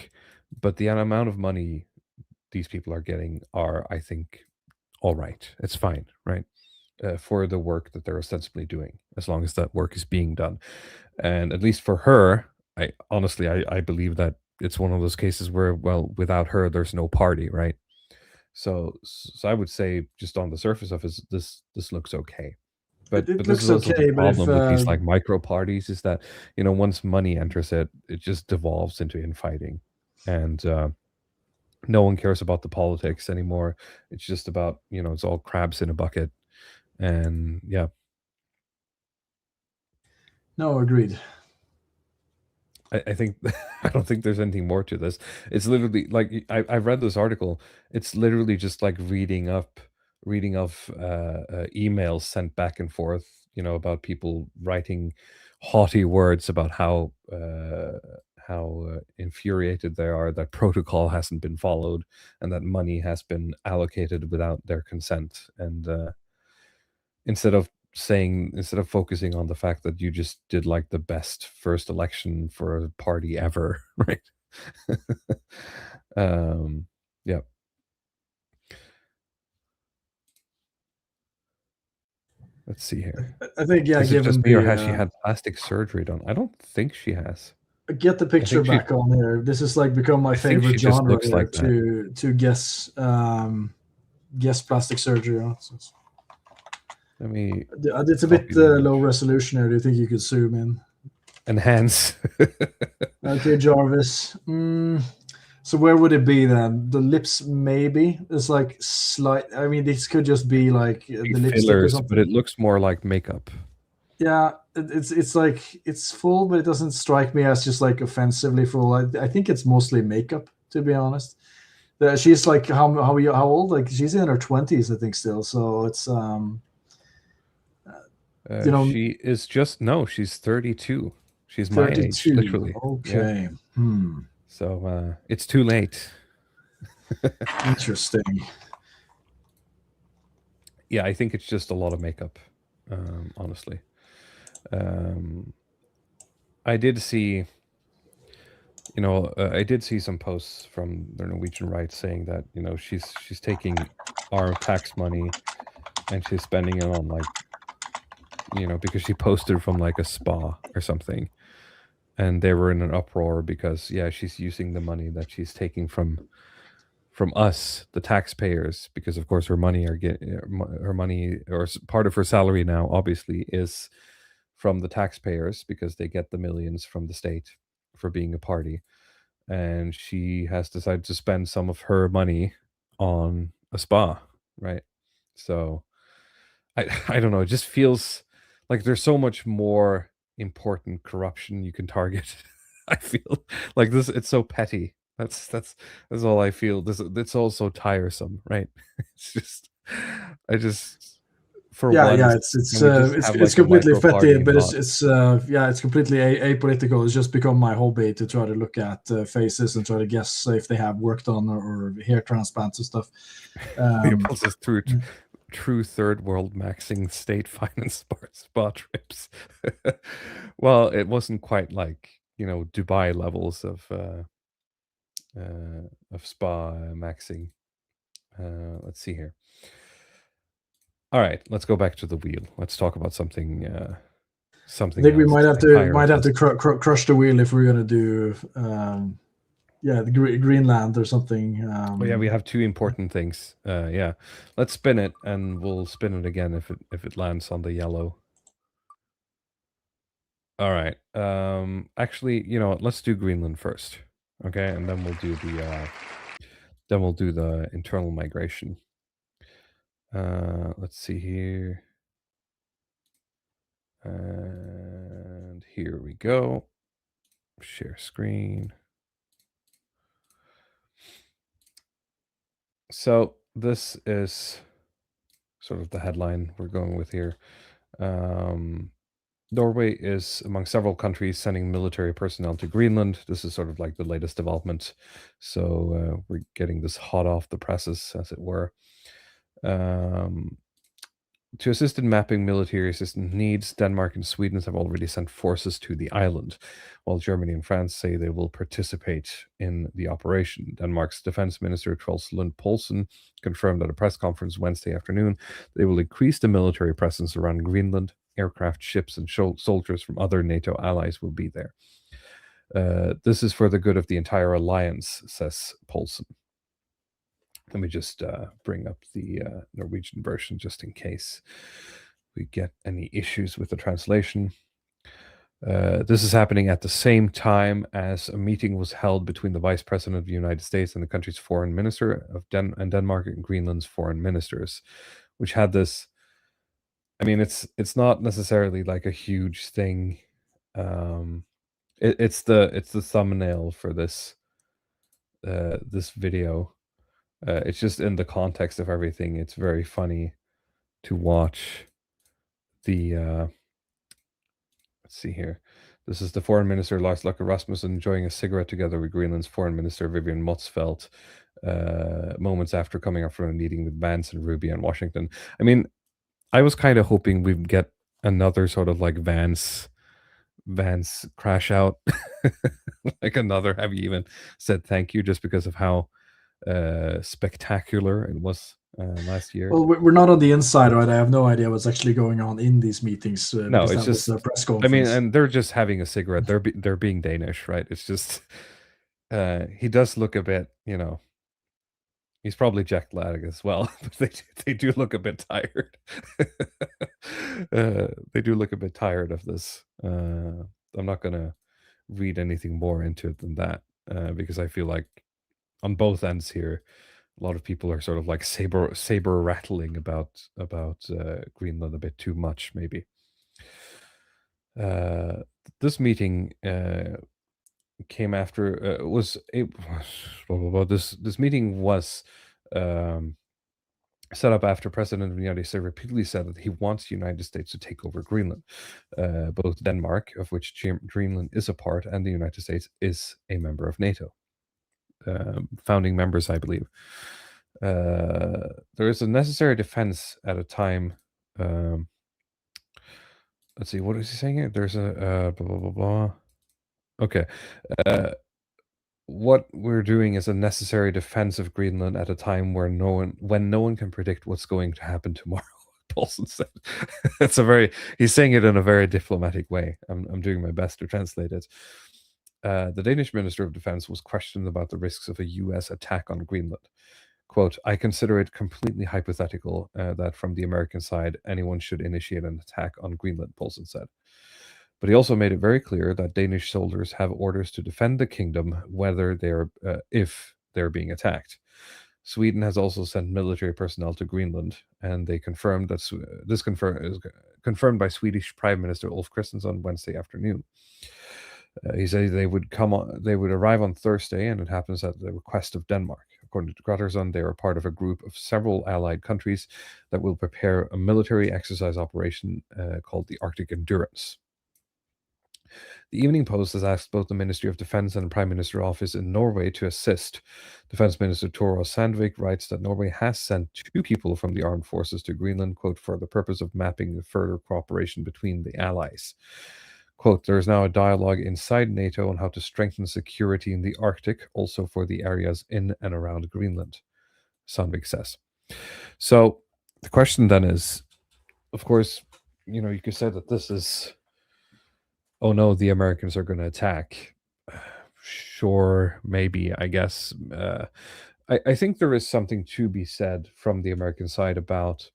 but the amount of money these people are getting are, I think, all right. It's fine, right? For the work that they're ostensibly doing, as long as that work is being done. And at least for her, I honestly, I believe that it's one of those cases where, well, without her, there's no party, right? So I would say, just on the surface of it, this looks okay. But It this looks is also the okay, but if problem with these like micro parties is that, once money enters it, it just devolves into infighting, and no one cares about the politics anymore. It's just about, it's all crabs in a bucket, and yeah. no, agreed. I think I don't think there's anything more to this. It's literally like I've read this article. It's literally just like reading of emails sent back and forth, about people writing haughty words about how infuriated they are that protocol hasn't been followed and that money has been allocated without their consent. And instead of focusing on the fact that you just did like the best first election for a party ever, right? Yeah. Let's see here. I think, yeah, Is it given just me, or the has she had plastic surgery done? I don't think she has. get the picture she- back on here. This is like become my I think favorite she just genre looks here like that. to guess plastic surgery. Let me It's a bit copy the low image. resolution here. Do you think you could zoom in? Enhance. Okay, Jarvis. So where would it be then? The lips, maybe. It's like slight. I mean, this could just be like the lipstick or Fillers, something. but it looks more like makeup. Yeah, it's like it's full, but it doesn't strike me as just like offensively full. I think it's mostly makeup, to be honest. She's like how old? Like she's in her 20s, I think, still. So it's She is she's 32. She's my age, 32. literally. Okay. Yeah. So it's too late. Interesting. Yeah, I think it's just a lot of makeup, honestly. I did see, I did see some posts from the Norwegian right saying that, she's taking our tax money and she's spending it on like, because she posted from like a spa or something, and they were in an uproar because she's using the money that she's taking from us, the taxpayers, because of course her money or part of her salary now obviously is from the taxpayers, because they get the millions from the state for being a party, and she has decided to spend some of her money on a spa, right? So I don't know, it just feels like there's so much more important corruption you can target. I feel like this, it's so petty. That's all I feel. It's all so tiresome, right? It's just for Yeah, one, yeah, it's completely fetid, but it's completely apolitical. It's just become my hobby to try to look at faces and try to guess if they have work done or hair transplants and stuff. This true third world maxing state finance spa trips. Well, it wasn't quite like Dubai levels of spa maxing. Let's see here. All right, let's go back to the wheel. Let's talk about something. Something. I think we else. might have to crush the wheel if we're gonna do the Greenland or something. Yeah, we have two important things. Yeah, let's spin it, and we'll spin it again if it lands on the yellow. All right. Actually, you know what? Let's do Greenland first, okay, and then we'll do the internal migration. Let's see here, and here we go. Share screen. So this is sort of the headline we're going with here. Norway is among several countries sending military personnel to Greenland. This is sort of like the latest development. So we're getting this hot off the presses, as it were. To assist in mapping military assistance needs, Denmark and Sweden have already sent forces to the island, while Germany and France say they will participate in the operation. Denmark's Defense Minister Troels Lund Poulsen confirmed at a press conference Wednesday afternoon they will increase the military presence around Greenland. Aircraft, ships, and soldiers from other NATO allies will be there. This is for the good of the entire alliance, says Poulsen. Let me just bring up the Norwegian version just in case we get any issues with the translation. This is happening at the same time as a meeting was held between the Vice President of the United States and the country's foreign minister of Denmark and Greenland's foreign ministers, which had this. I mean, it's not necessarily like a huge thing. It's the thumbnail for this this video. It's just in the context of everything. It's very funny to watch the. Let's see here. This is the Foreign Minister Lars Løkke Rasmussen enjoying a cigarette together with Greenland's Foreign Minister Vivian Motzfeldt moments after coming up from a meeting with Vance and Rubio in Washington. I mean, I was kind of hoping we'd get another sort of like Vance crash out, like another. Have you even said thank you just because of how spectacular it was last year? Well, we're not on the inside, right? I have no idea what's actually going on in these meetings. No, because it's that just was a press conference. I mean, and they're just having a cigarette. They're being Danish, right? It's just he does look a bit, you know. He's probably jet lag as well, but they do look a bit tired. They do look a bit tired of this. I'm not gonna read anything more into it than that because I feel like on both ends here, a lot of people are sort of like saber rattling about Greenland a bit too much, maybe. This meeting came after this meeting was set up after President of the United States repeatedly said that he wants the United States to take over Greenland. Both Denmark, of which Greenland is a part, and the United States is a member of NATO. Founding members, I believe. There is a necessary defense at a time. Let's see, what is he saying here? There's a blah blah blah blah. Okay. What we're doing is a necessary defense of Greenland at a time where when no one can predict what's going to happen tomorrow. Paulson said. He's saying it in a very diplomatic way. I'm doing my best to translate it. The Danish Minister of Defense was questioned about the risks of a US attack on Greenland. Quote, I consider it completely hypothetical that from the American side, anyone should initiate an attack on Greenland, Poulsen said. But he also made it very clear that Danish soldiers have orders to defend the kingdom whether if they're being attacked. Sweden has also sent military personnel to Greenland, and they confirmed that is confirmed by Swedish Prime Minister Ulf Kristersson Wednesday afternoon. He said they would arrive on Thursday, and it happens at the request of Denmark. According to Kristersson, they are part of a group of several allied countries that will prepare a military exercise operation called the Arctic Endurance. The Evening Post has asked both the Ministry of Defense and the Prime Minister's office in Norway to assist. Defense Minister Tore Sandvik writes that Norway has sent 2 people from the armed forces to Greenland, quote, for the purpose of mapping the further cooperation between the allies. Quote, there is now a dialogue inside NATO on how to strengthen security in the Arctic, also for the areas in and around Greenland, Sandvik says. So the question then is, of course, you know, you could say that this is, oh no, the Americans are going to attack. Sure, maybe, I guess. I think there is something to be said from the American side about,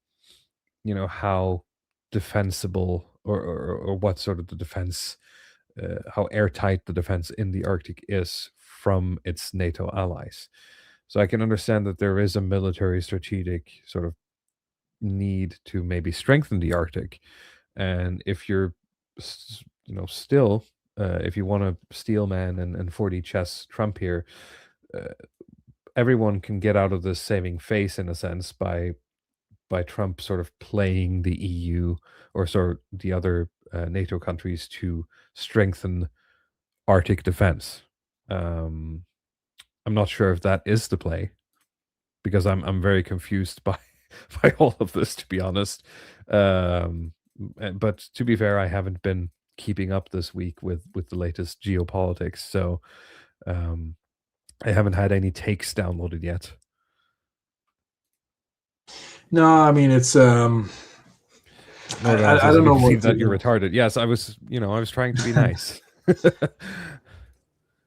you know, how defensible or what sort of the defense, how airtight the defense in the Arctic is from its NATO allies. So I can understand that there is a military strategic sort of need to maybe strengthen the Arctic. And if you're, you know, still, if you want to steelman and 4D chess Trump here, everyone can get out of this saving face in a sense by Trump sort of playing the EU or sort of the other NATO countries to strengthen Arctic defense. I'm not sure if that is the play, because I'm very confused by all of this, to be honest. But to be fair, I haven't been keeping up this week with the latest geopolitics, so I haven't had any takes downloaded yet. No, I mean it's I don't know what that you're retarded. Yes, I was trying to be nice.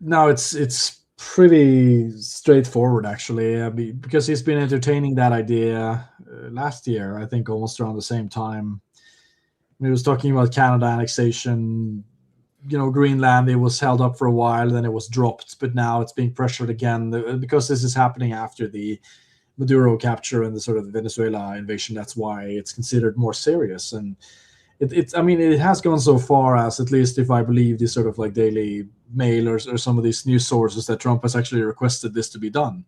No, it's pretty straightforward actually. I mean, because he's been entertaining that idea last year, I think almost around the same time. He was talking about Canada annexation. Greenland, it was held up for a while, then it was dropped, but now it's being pressured again because this is happening after the Maduro capture and the sort of Venezuela invasion. That's why it's considered more serious. And I mean, it has gone so far as, at least if I believe this sort of like Daily Mail or some of these news sources, that Trump has actually requested this to be done.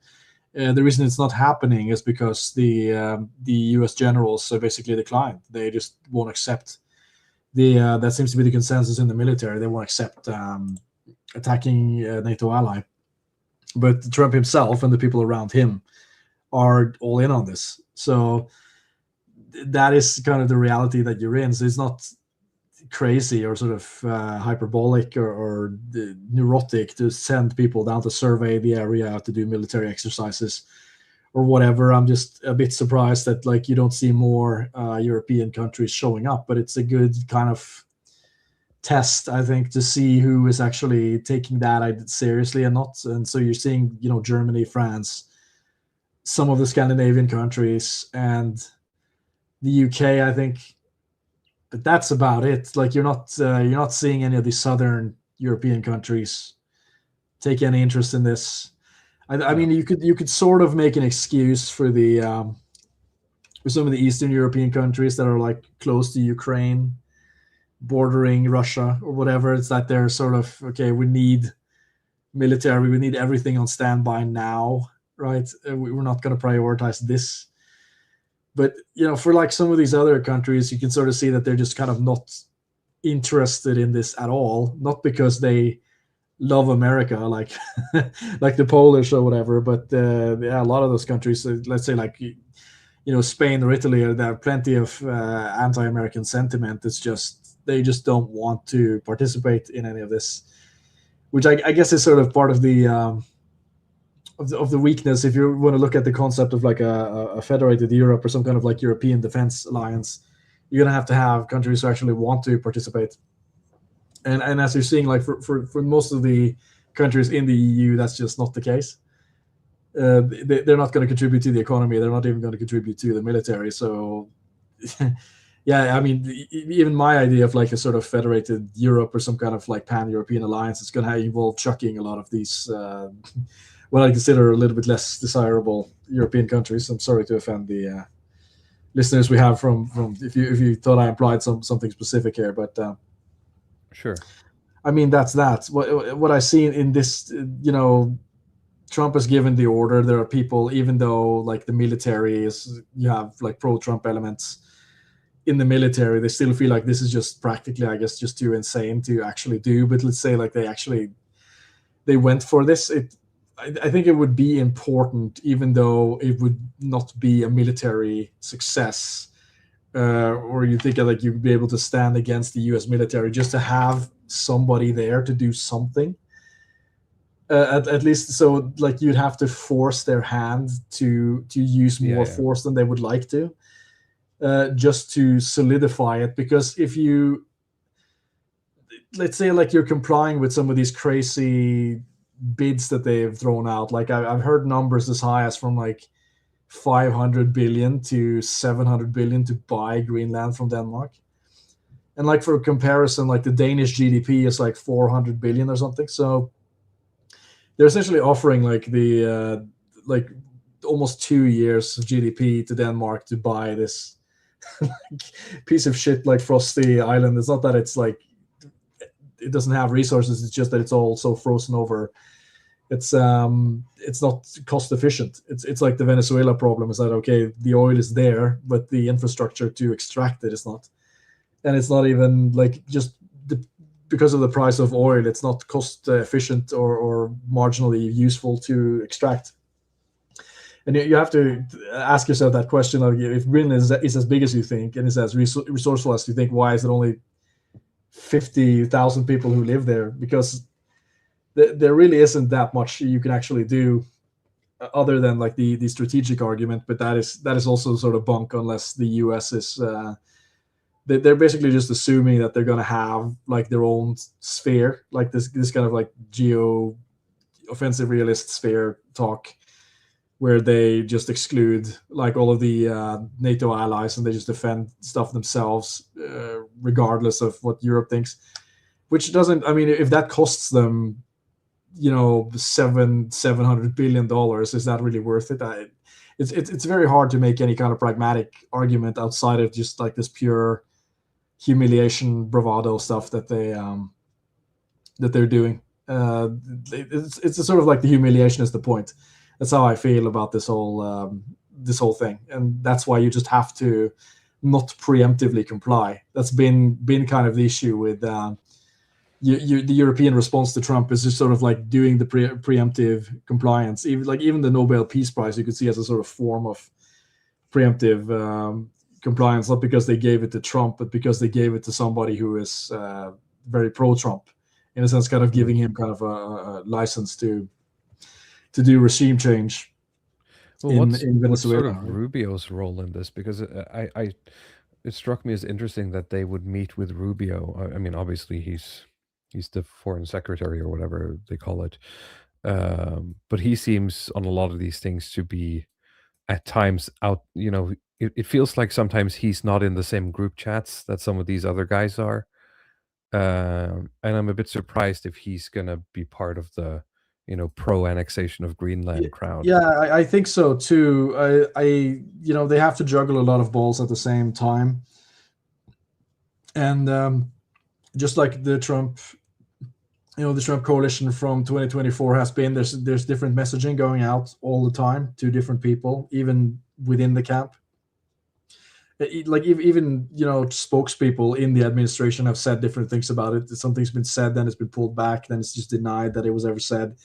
The reason it's not happening is because the U.S. generals basically declined. They just won't accept that seems to be the consensus in the military. They won't accept attacking a NATO ally. But Trump himself and the people around him are all in on this. So that is kind of the reality that you're in. So it's not crazy or sort of hyperbolic or neurotic to send people down to survey the area, to do military exercises or whatever. I'm just a bit surprised that like you don't see more European countries showing up, but it's a good kind of test, I think, to see who is actually taking that seriously and not. And so you're seeing, Germany, France, some of the Scandinavian countries, and the UK, I think, but that's about it. Like you're not seeing any of the southern European countries take any interest in this. I mean, you could sort of make an excuse for for some of the Eastern European countries that are like close to Ukraine, bordering Russia or whatever. It's that they're sort of, okay, we need military, we need everything on standby now, right? We're not going to prioritize this. But for like some of these other countries, you can sort of see that they're just kind of not interested in this at all. Not because they love America, like like the Polish or whatever, but a lot of those countries, let's say like Spain or Italy, there are plenty of anti-American sentiment. It's just they just don't want to participate in any of this, which I guess is sort of part of the weakness. If you want to look at the concept of like a federated Europe or some kind of like European defense alliance, you're gonna have to have countries who actually want to participate. And as you're seeing, like for most of the countries in the EU, that's just not the case. They're not going to contribute to the economy. They're not even going to contribute to the military. So, yeah, I mean, even my idea of like a sort of federated Europe or some kind of like pan-European alliance is going to involve chucking a lot of these, what I consider a little bit less desirable European countries. I'm sorry to offend the listeners we have from if you thought I implied something specific here, but. Sure. I mean, that's that. What I see in this, Trump has given the order. There are people, even though like the military is, you have like pro-Trump elements in the military, they still feel like this is just practically, I guess, just too insane to actually do. But let's say like they went for this. I think it would be important, even though it would not be a military success. Or you think like you'd be able to stand against the U.S. military, just to have somebody there to do something. At least, so like you'd have to force their hand to use more force than they would like to, just to solidify it. Because if you, let's say like you're complying with some of these crazy bids that they've thrown out, like I've heard numbers as high as from like 500 billion to 700 billion to buy Greenland from Denmark. And like for comparison, like the Danish GDP is like 400 billion or something. So they're essentially offering like the like almost 2 years of GDP to Denmark to buy this piece of shit like Frosty Island. It's not that it's like it doesn't have resources, it's just that it's all so frozen over. It's not cost efficient. It's like the Venezuela problem, is that okay, the oil is there, but the infrastructure to extract it is not. And it's not even like just because of the price of oil, it's not cost efficient or marginally useful to extract. And you have to ask yourself that question of, if Britain is as big as you think and is as resourceful as you think, why is it only 50,000 people who live there? Because there really isn't that much you can actually do other than like the strategic argument, but that is also sort of bunk unless the US is they're basically just assuming that they're going to have like their own sphere, like this kind of like geo offensive realist sphere talk, where they just exclude like all of the NATO allies and they just defend stuff themselves, regardless of what Europe thinks. Which doesn't, I mean, if that costs them, $700 billion, is that really worth it? It's very hard to make any kind of pragmatic argument outside of just like this pure humiliation bravado stuff that they're doing. It's a sort of like the humiliation is the point. That's how I feel about this whole thing, and that's why you just have to not preemptively comply. That's been kind of the issue with the European response to Trump, is just sort of like doing the preemptive compliance. Even the Nobel Peace Prize you could see as a sort of form of preemptive compliance, not because they gave it to Trump, but because they gave it to somebody who is very pro-Trump, in a sense, kind of giving him kind of a license to do regime change. Well, in what's Venezuela. sort of Rubio's role in this? Because it struck me as interesting that they would meet with Rubio. I mean, obviously he's the foreign secretary or whatever they call it, but he seems on a lot of these things to be at times out. It feels like sometimes he's not in the same group chats that some of these other guys are, and I'm a bit surprised if he's gonna be part of the pro annexation of Greenland crowd. Yeah, I think so too. They have to juggle a lot of balls at the same time, and just like the Trump coalition from 2024 has been, there's different messaging going out all the time to different people, even within the camp. Like even spokespeople in the administration have said different things about it. Something's been said, then it's been pulled back, then it's just denied that it was ever said.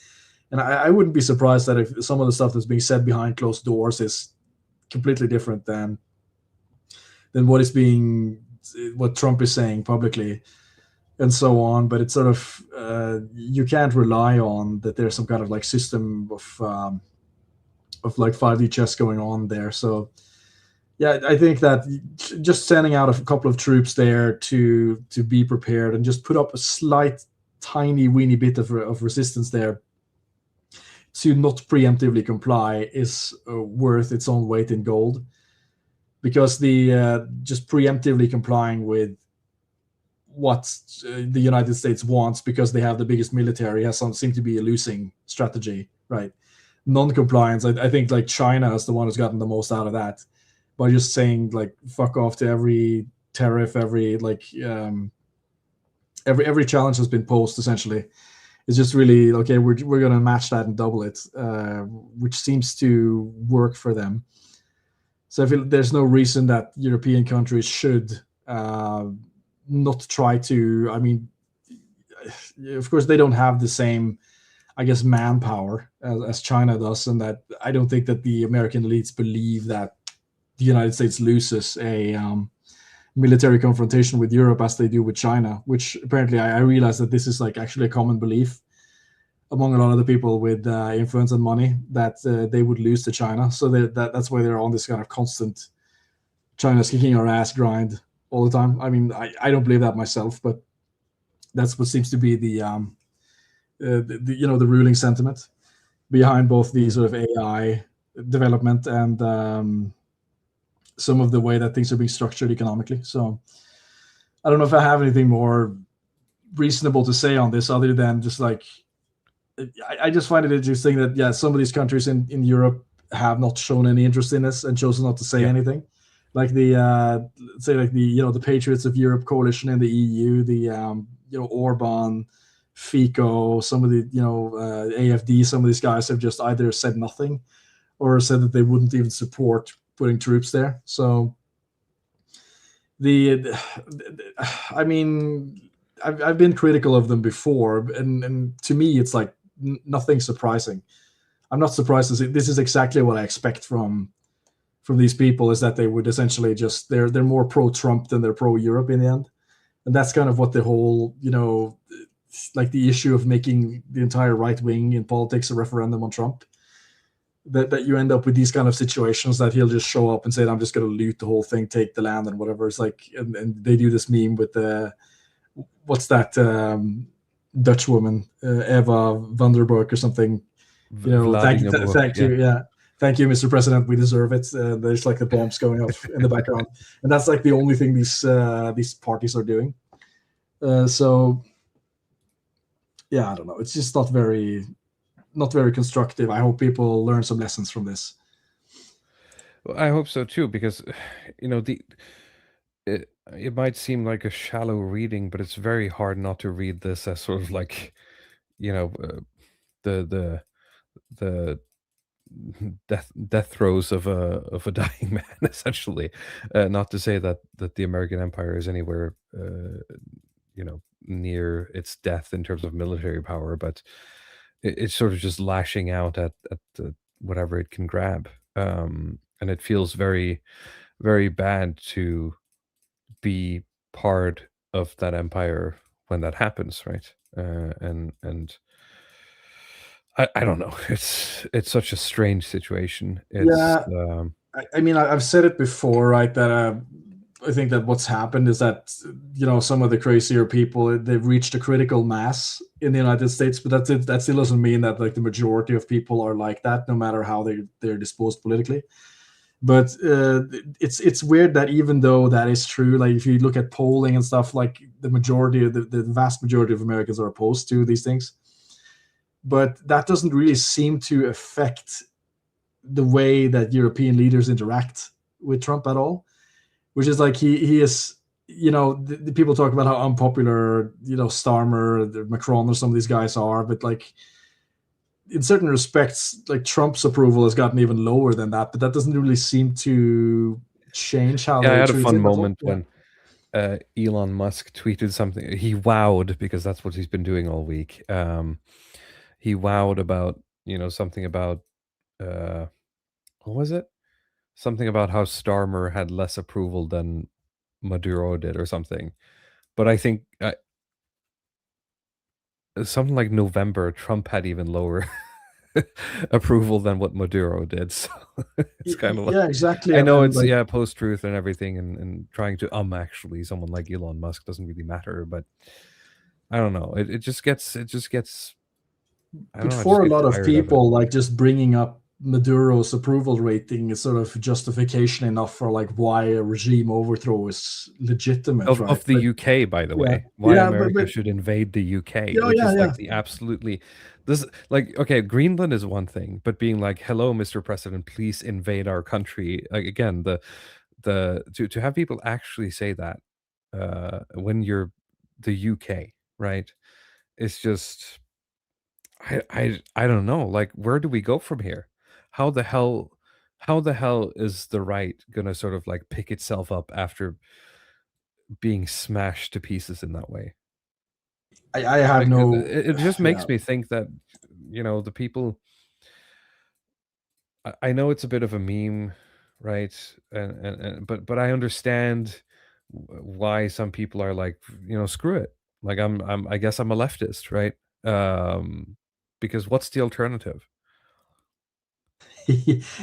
And I wouldn't be surprised that if some of the stuff that's being said behind closed doors is completely different than what Trump is saying publicly, and so on. But it's sort of you can't rely on that there's some kind of like system of like 5D chess going on there. So yeah, I think that just sending out a couple of troops there to be prepared and just put up a slight, tiny, weeny bit of resistance there to not preemptively comply is worth its own weight in gold, because the just preemptively complying with what the United States wants because they have the biggest military seems to be a losing strategy, right? Non-compliance, I think like China is the one who's gotten the most out of that by just saying like fuck off to every tariff, every challenge has been posed essentially. It's just really okay. We're going to match that and double it, which seems to work for them. So I feel there's no reason that European countries should not try to. I mean, of course, they don't have the same, I guess, manpower as China does, and that I don't think that the American elites believe that the United States loses a military confrontation with Europe as they do with China, which apparently I realize that this is like actually a common belief among a lot of the people with influence and money, that they would lose to China. So that's why they're on this kind of constant China's kicking our ass grind all the time. I mean, I don't believe that myself, but that's what seems to be the ruling sentiment behind both the sort of AI development and some of the way that things are being structured economically. So I don't know if I have anything more reasonable to say on this other than just like, I just find it interesting that some of these countries in Europe have not shown any interest in this and chosen not to say anything. Like the the Patriots of Europe coalition in the EU, the Orban, Fico, some of the AFD, some of these guys have just either said nothing or said that they wouldn't even support putting troops there. So I mean, I've been critical of them before, and to me it's like nothing surprising. I'm not surprised to see this is exactly what I expect from these people, is that they would essentially just they're more pro-Trump than they're pro-Europe in the end, and that's kind of what the whole like the issue of making the entire right wing in politics a referendum on Trump. That you end up with these kind of situations that he'll just show up and say, "I'm just going to loot the whole thing, take the land and whatever." It's like, and they do this meme with the what's that Dutch woman, Eva Vanderburg or something. Thank you, thank you, Mr. President. We deserve it. There's like the bombs going off in the background, and that's like the only thing these parties are doing. So, yeah, I don't know. It's just not very constructive. I hope people learn some lessons from this. Well, I hope so too, because it might seem like a shallow reading, but it's very hard not to read this as sort of like the death throes of a dying man, essentially. Not to say that the American empire is anywhere near its death in terms of military power, but it's sort of just lashing out at whatever it can grab, and it feels very, very bad to be part of that empire when that happens, right? And I don't know. It's such a strange situation. I mean, I've said it before, right? That I think that what's happened is that some of the crazier people, they've reached a critical mass in the United States, but that still doesn't mean that like the majority of people are like that, no matter how they're disposed politically. But it's weird that even though that is true, like if you look at polling and stuff, like the vast majority of Americans are opposed to these things. But that doesn't really seem to affect the way that European leaders interact with Trump at all, which is like he is, the people talk about how unpopular, Starmer, Macron, or some of these guys are, but like in certain respects, like Trump's approval has gotten even lower than that, but that doesn't really seem to change how they I had a treat fun him at all. moment when Elon Musk tweeted something. He wowed, because that's what he's been doing all week. He wowed about something about what was it? Something about how Starmer had less approval than Maduro did, or something. But I think something like November, Trump had even lower approval than what Maduro did. So it's kind of like, exactly. I know And, it's like, post-truth and everything, and trying to actually someone like Elon Musk doesn't really matter, but I don't know. It just gets I don't But know, I for just a get lot of tired of it. people, like just bringing up Maduro's approval rating is sort of justification enough for like why a regime overthrow is legitimate, right? Of the But, UK, by the yeah, way, why yeah, America but should invade the UK, yeah, which yeah, is yeah. like the absolutely this like, okay, Greenland is one thing, but being like, hello, Mr. President, please invade our country. Like, again, to have people actually say that when you're the UK, right? It's just I don't know. Like, where do we go from here? How the hell is the right gonna sort of like pick itself up after being smashed to pieces in that way? I have Like, no, it just yeah. makes me think that the people. I know it's a bit of a meme, right? But I understand why some people are like, screw it. Like, I guess I'm a leftist, right? Because what's the alternative?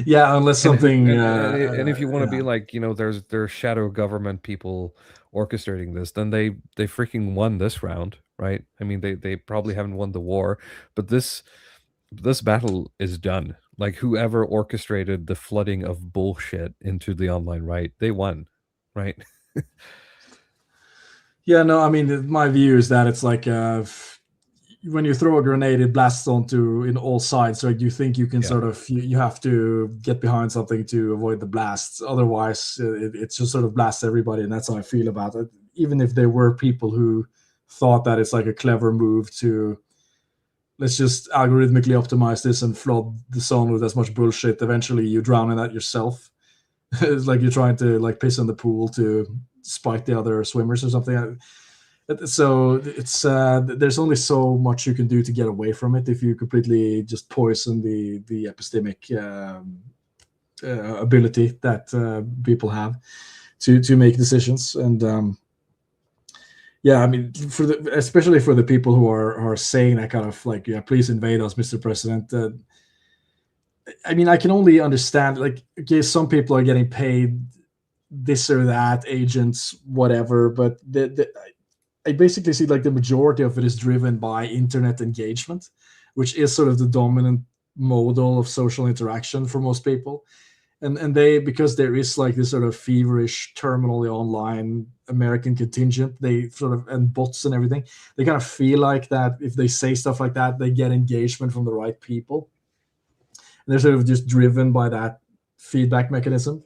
Yeah, unless And who something, and if you want to be yeah. like, there's shadow government people orchestrating this, then they freaking won this round, right? I mean, they probably haven't won the war, but this battle is done. Like, whoever orchestrated the flooding of bullshit into the online right, they won, right? Yeah, no, I mean, my view is that it's like when you throw a grenade, it blasts onto in all sides. So you think you can Yeah. sort of you have to get behind something to avoid the blasts. Otherwise, it just sort of blasts everybody, and that's how I feel about it. Even if there were people who thought that it's like a clever move to let's just algorithmically optimize this and flood the zone with as much bullshit. Eventually, you drown in that yourself. It's like you're trying to like piss in the pool to spite the other swimmers or something. So it's there's only so much you can do to get away from it if you completely just poison the epistemic ability that people have to make decisions. And yeah, I mean, especially for the people who are saying that kind of like, yeah, please invade us, Mr. President. I mean, I can only understand, like, okay, some people are getting paid this or that, agents, whatever, but I basically see like the majority of it is driven by internet engagement, which is sort of the dominant modal of social interaction for most people. And they, because there is like this sort of feverish, terminally online American contingent, they sort of, and bots and everything, they kind of feel like that if they say stuff like that, they get engagement from the right people. And they're sort of just driven by that feedback mechanism.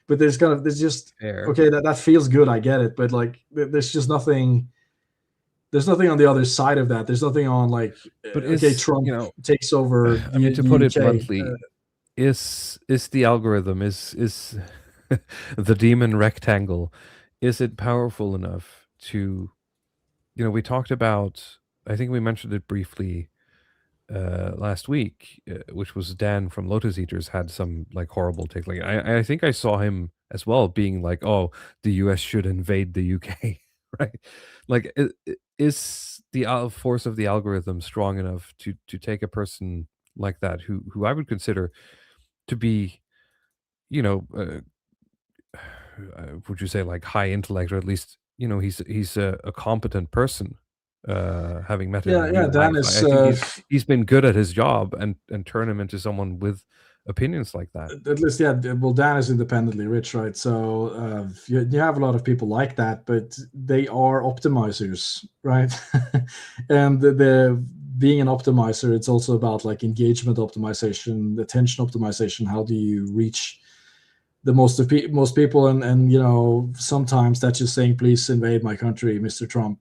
But there's just Fair. okay, that feels good, I get it, but like there's just nothing. There's nothing on the other side of that. There's nothing on like, But okay, is, Trump you know, takes over I mean, the to put it UK. bluntly, is the algorithm, is the demon rectangle, is it powerful enough to, we talked about, I think we mentioned it briefly last week, which was Dan from Lotus Eaters had some like horrible take. Like I think I saw him as well being like, "Oh, the US should invade the UK," right? Like, is the force of the algorithm strong enough to take a person like that, who I would consider to be, you know, would you say like high intellect, or at least he's a competent person. Having met him Yeah, in yeah. real Dan life, is I think he's been good at his job, and turn him into someone with opinions like that. at least, yeah. Well, Dan is independently rich, right? So you have a lot of people like that, but they are optimizers, right? And the being an optimizer, it's also about like engagement optimization, attention optimization. How do you reach the most people? And sometimes that's just saying, please invade my country, Mr. Trump.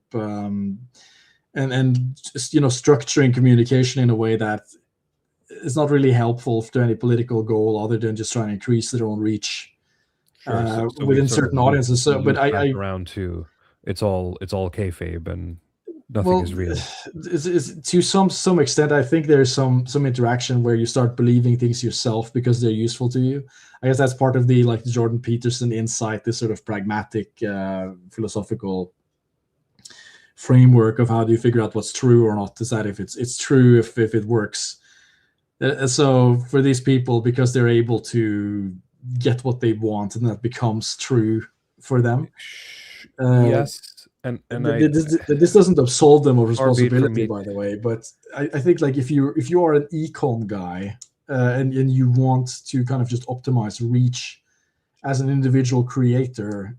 And just structuring communication in a way that is not really helpful to any political goal other than just trying to increase their own reach Sure. So we within sort certain of audiences. So, but loop back I around to it's all kayfabe and nothing well, is real. to some extent, I think there's some interaction where you start believing things yourself because they're useful to you. I guess that's part of the like Jordan Peterson insight, this sort of pragmatic philosophical framework of how do you figure out what's true or not. Is that if it's true, if it works. So for these people, because they're able to get what they want, and that becomes true for them. Yes, and This doesn't absolve them of far be it from responsibility, me. by the way. But I think like if you are an econ guy and you want to kind of just optimize reach as an individual creator,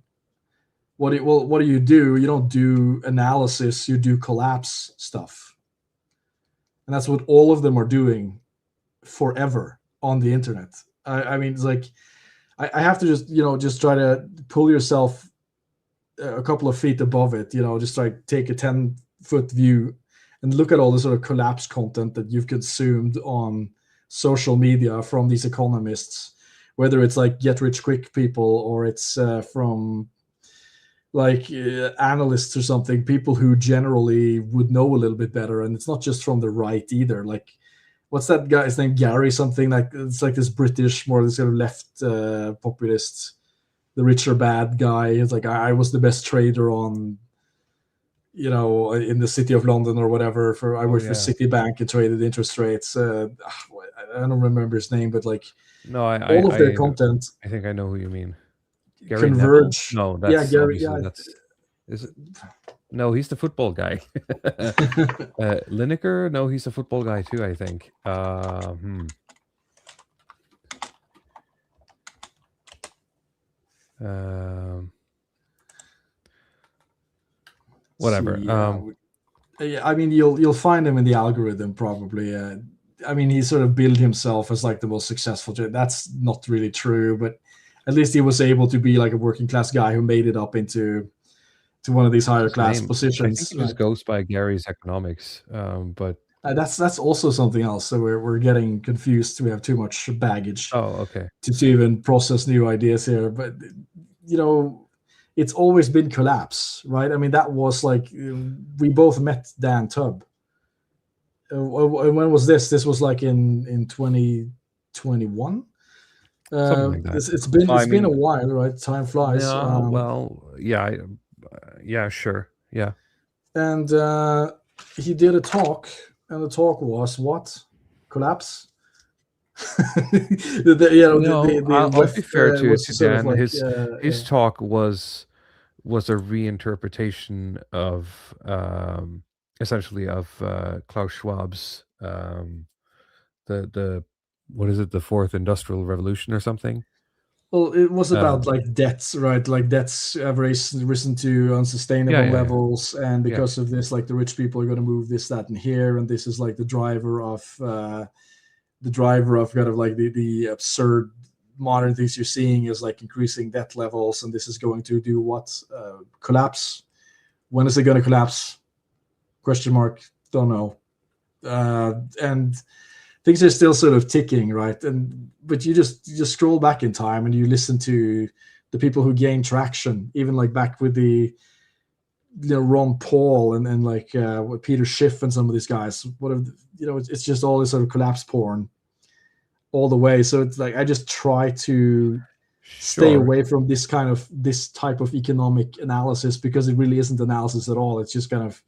what do you do? You don't do analysis, you do collapse stuff, and that's what all of them are doing forever on the internet. I mean, it's like I have to just try to pull yourself a couple of feet above it. Just like take a 10-foot view and look at all the sort of collapse content that you've consumed on social media from these economists, whether it's like get rich quick people or it's from like analysts or something, people who generally would know a little bit better. And it's not just from the right either. Like, what's that guy's name? Gary something, like it's like this British, more this sort of left populist, the rich or bad guy. It's like I was the best trader on, in the city of London or whatever. I worked for Citibank and traded interest rates. I don't remember his name, but like No, all of their content. I think I know who you mean. Gary Converge. Neville? No, Yeah, that's Gary. obviously Yeah. Is it? No, he's the football guy. Lineker? No, he's a football guy too, I think. Whatever. Yeah, I mean, you'll find him in the algorithm probably. I mean, he sort of billed himself as like the most successful. That's not really true, but at least he was able to be like a working class guy who made it up into one of these higher class positions. I think he just goes by Gary's economics, but that's also something else. So we're getting confused. We have too much baggage. Oh, okay. To even process new ideas here, but it's always been collapse, right? I mean, that was like we both met Dan Tubb. When was this? This was like in 2021. Something like that. It's been I been a mean, while, right? Time flies. no, well, yeah, yeah, sure, yeah. And he did a talk, and the talk was what? Collapse. I'll be fair to was sort of Dan. like His talk was a reinterpretation of essentially of Klaus Schwab's the what is it, the fourth industrial revolution or something. Well, it was about like debts, right? Like debts have risen to unsustainable Yeah. levels, and because of this, like the rich people are going to move this, that, and here, and this is like the driver of kind of like the absurd modern things you're seeing is like increasing debt levels, and this is going to do what? Collapse. When is it going to collapse? Question mark. Don't know. And things are still sort of ticking, right? But you just scroll back in time and you listen to the people who gain traction, even like back with the Ron Paul and like with Peter Schiff and some of these guys. It's just all this sort of collapse porn all the way. So it's like I just try to stay away from this type of economic analysis, because it really isn't analysis at all. It's just kind of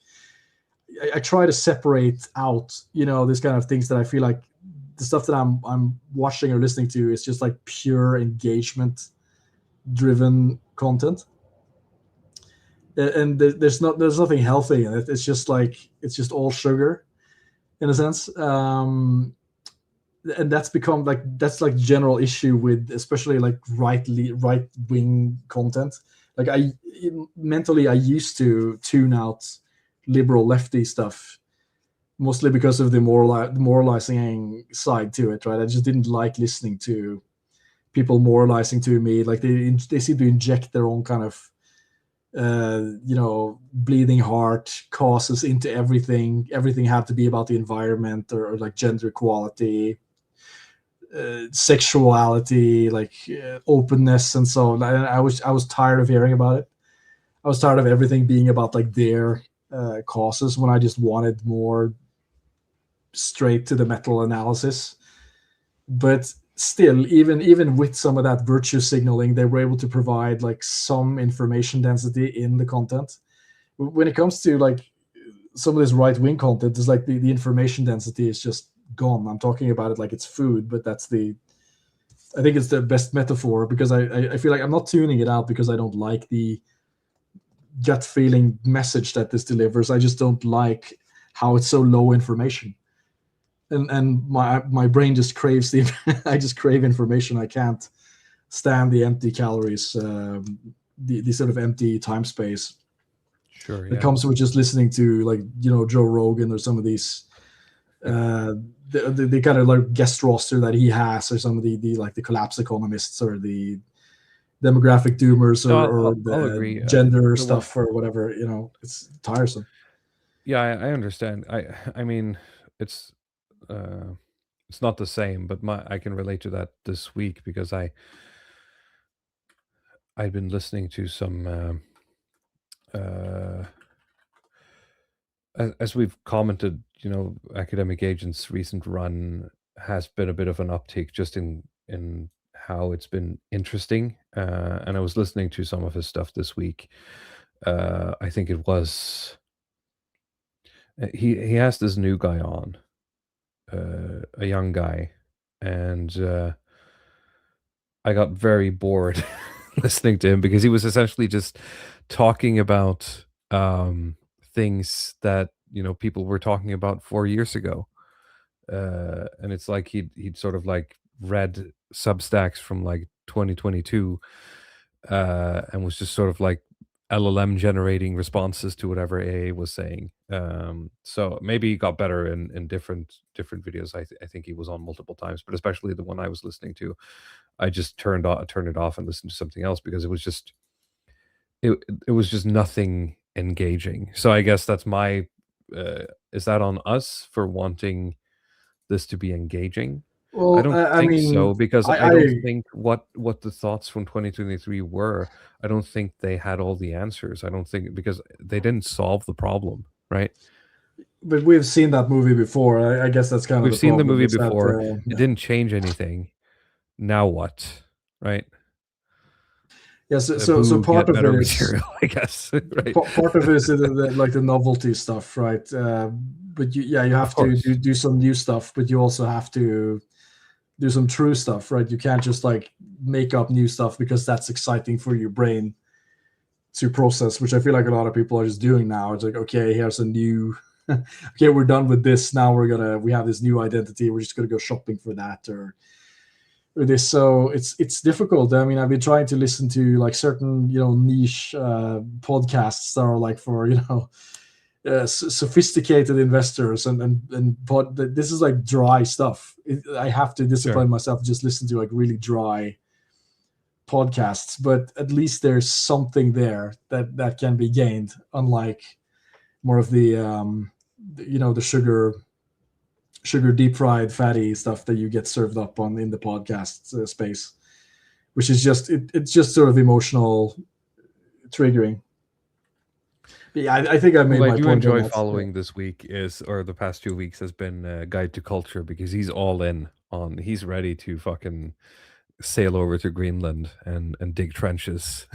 I try to separate out, this kind of things that I feel like the stuff that I'm watching or listening to is just like pure engagement driven content. And there's nothing healthy in it. It's just all sugar in a sense. And that's become that's general issue with especially like right wing content. Like I used to tune out liberal lefty stuff, mostly because of the moralizing side to it, right? I just didn't like listening to people moralizing to me. Like they seem to inject their own kind of bleeding heart causes into everything. Everything had to be about the environment or like gender equality, sexuality, like openness, and so on. I was tired of hearing about it. I was tired of everything being about like their causes, when I just wanted more straight to the metal analysis. But still, even with some of that virtue signaling, they were able to provide like some information density in the content. When it comes to like some of this right-wing content, it's like the information density is just gone. I'm talking about it like it's food, but I think it's the best metaphor, because I feel like I'm not tuning it out because I don't like the gut feeling message that this delivers. I just don't like how it's so low information, and my brain just craves I just crave information. I can't stand the empty calories, the sort of empty time space. Sure, it comes with just listening to like Joe Rogan or some of these the kind of like guest roster that he has, or some of the like the collapse economists or the demographic doomers or I'll agree. Gender stuff or whatever. It's tiresome. Yeah, I understand. I mean, it's not the same, but I can relate to that this week, because I've been listening to some as we've commented, Academic Agent's recent run has been a bit of an uptick just in how it's been interesting. And I was listening to some of his stuff this week. I think it was he has this new guy on, a young guy, and I got very bored listening to him, because he was essentially just talking about things that people were talking about 4 years ago, and it's like he'd sort of like read Substacks from like 2022, and was just sort of like LLM generating responses to whatever AA was saying. So maybe he got better in different videos. I think he was on multiple times, but especially the one I was listening to, I just turned it off and listened to something else, because it was just nothing engaging. So I guess that's my is that on us for wanting this to be engaging? Well, I don't I think mean, so, because I I don't think what the thoughts from 2023 were. I don't think they had all the answers. I don't think, because they didn't solve the problem, right? but we've seen that movie before. I guess that's kind of We've the seen the problem. movie Is that before. It didn't change anything. Now what? Right? yeah? So Boo, part get of it better is material, I guess. Right? part of it is like the novelty stuff, right? But you Of have to course. do some new stuff, but you also have to do some true stuff, right? You can't just like make up new stuff because that's exciting for your brain to process, which I feel like a lot of people are just doing now. It's like, okay, here's a new okay, we're done with this. Now we have this new identity. We're just gonna go shopping for that or this. So it's difficult. I mean, I've been trying to listen to like certain niche podcasts that are like for sophisticated investors but this is like dry stuff. I have to discipline Sure. myself to just listen to like really dry podcasts, but at least there's something there that can be gained, unlike more of the the sugar deep fried fatty stuff that you get served up on in the podcast space, which is just it's just sort of emotional triggering. But yeah, I think I made What I my do point on enjoy that. following this week or the past 2 weeks, has been Guide to Culture, because he's all in on. He's ready to fucking sail over to Greenland and dig trenches.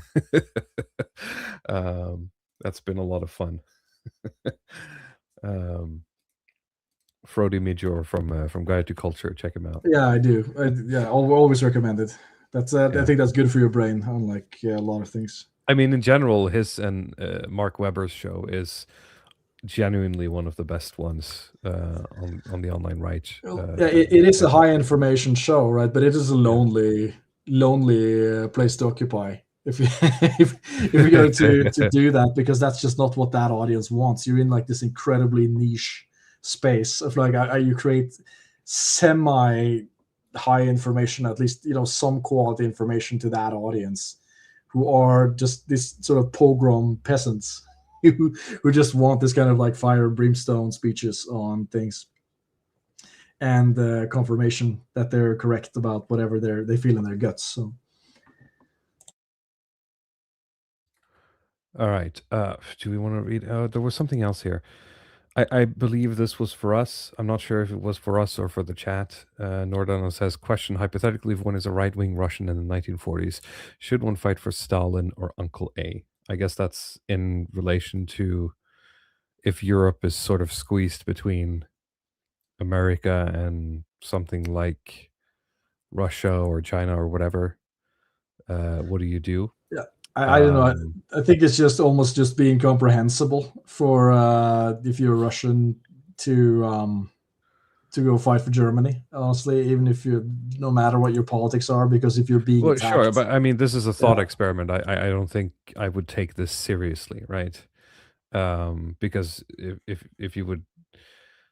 That's been a lot of fun. Frody Major from Guide to Culture. Check him out. Yeah, I do. Yeah, I'll always recommend it. That's I Yeah. think that's good for your brain, unlike a lot of things. I mean, in general, his and Mark Webber's show is genuinely one of the best ones on the online right. Yeah, it is a high information show, right? But it is a lonely place to occupy if you if you're going to do that, because that's just not what that audience wants. You're in like this incredibly niche space of like you create semi high information, at least some quality information to that audience, who are just this sort of pogrom peasants who just want this kind of like fire and brimstone speeches on things and confirmation that they're correct about whatever they feel in their guts. So All right. Do we want to read? There was something else here. I believe this was for us. I'm not sure if it was for us or for the chat. Nordana says, question, hypothetically, if one is a right-wing Russian in the 1940s, should one fight for Stalin or Uncle A? I guess that's in relation to if Europe is sort of squeezed between America and something like Russia or China or whatever. What do you do? yeah, I don't know. I think it's just almost just being comprehensible for if you're Russian to go fight for Germany. Honestly, even if you, no matter what your politics are, because if you're being Well, attacked, sure, but I mean, this is a thought Yeah. experiment. I don't think I would take this seriously, right? Because if you would,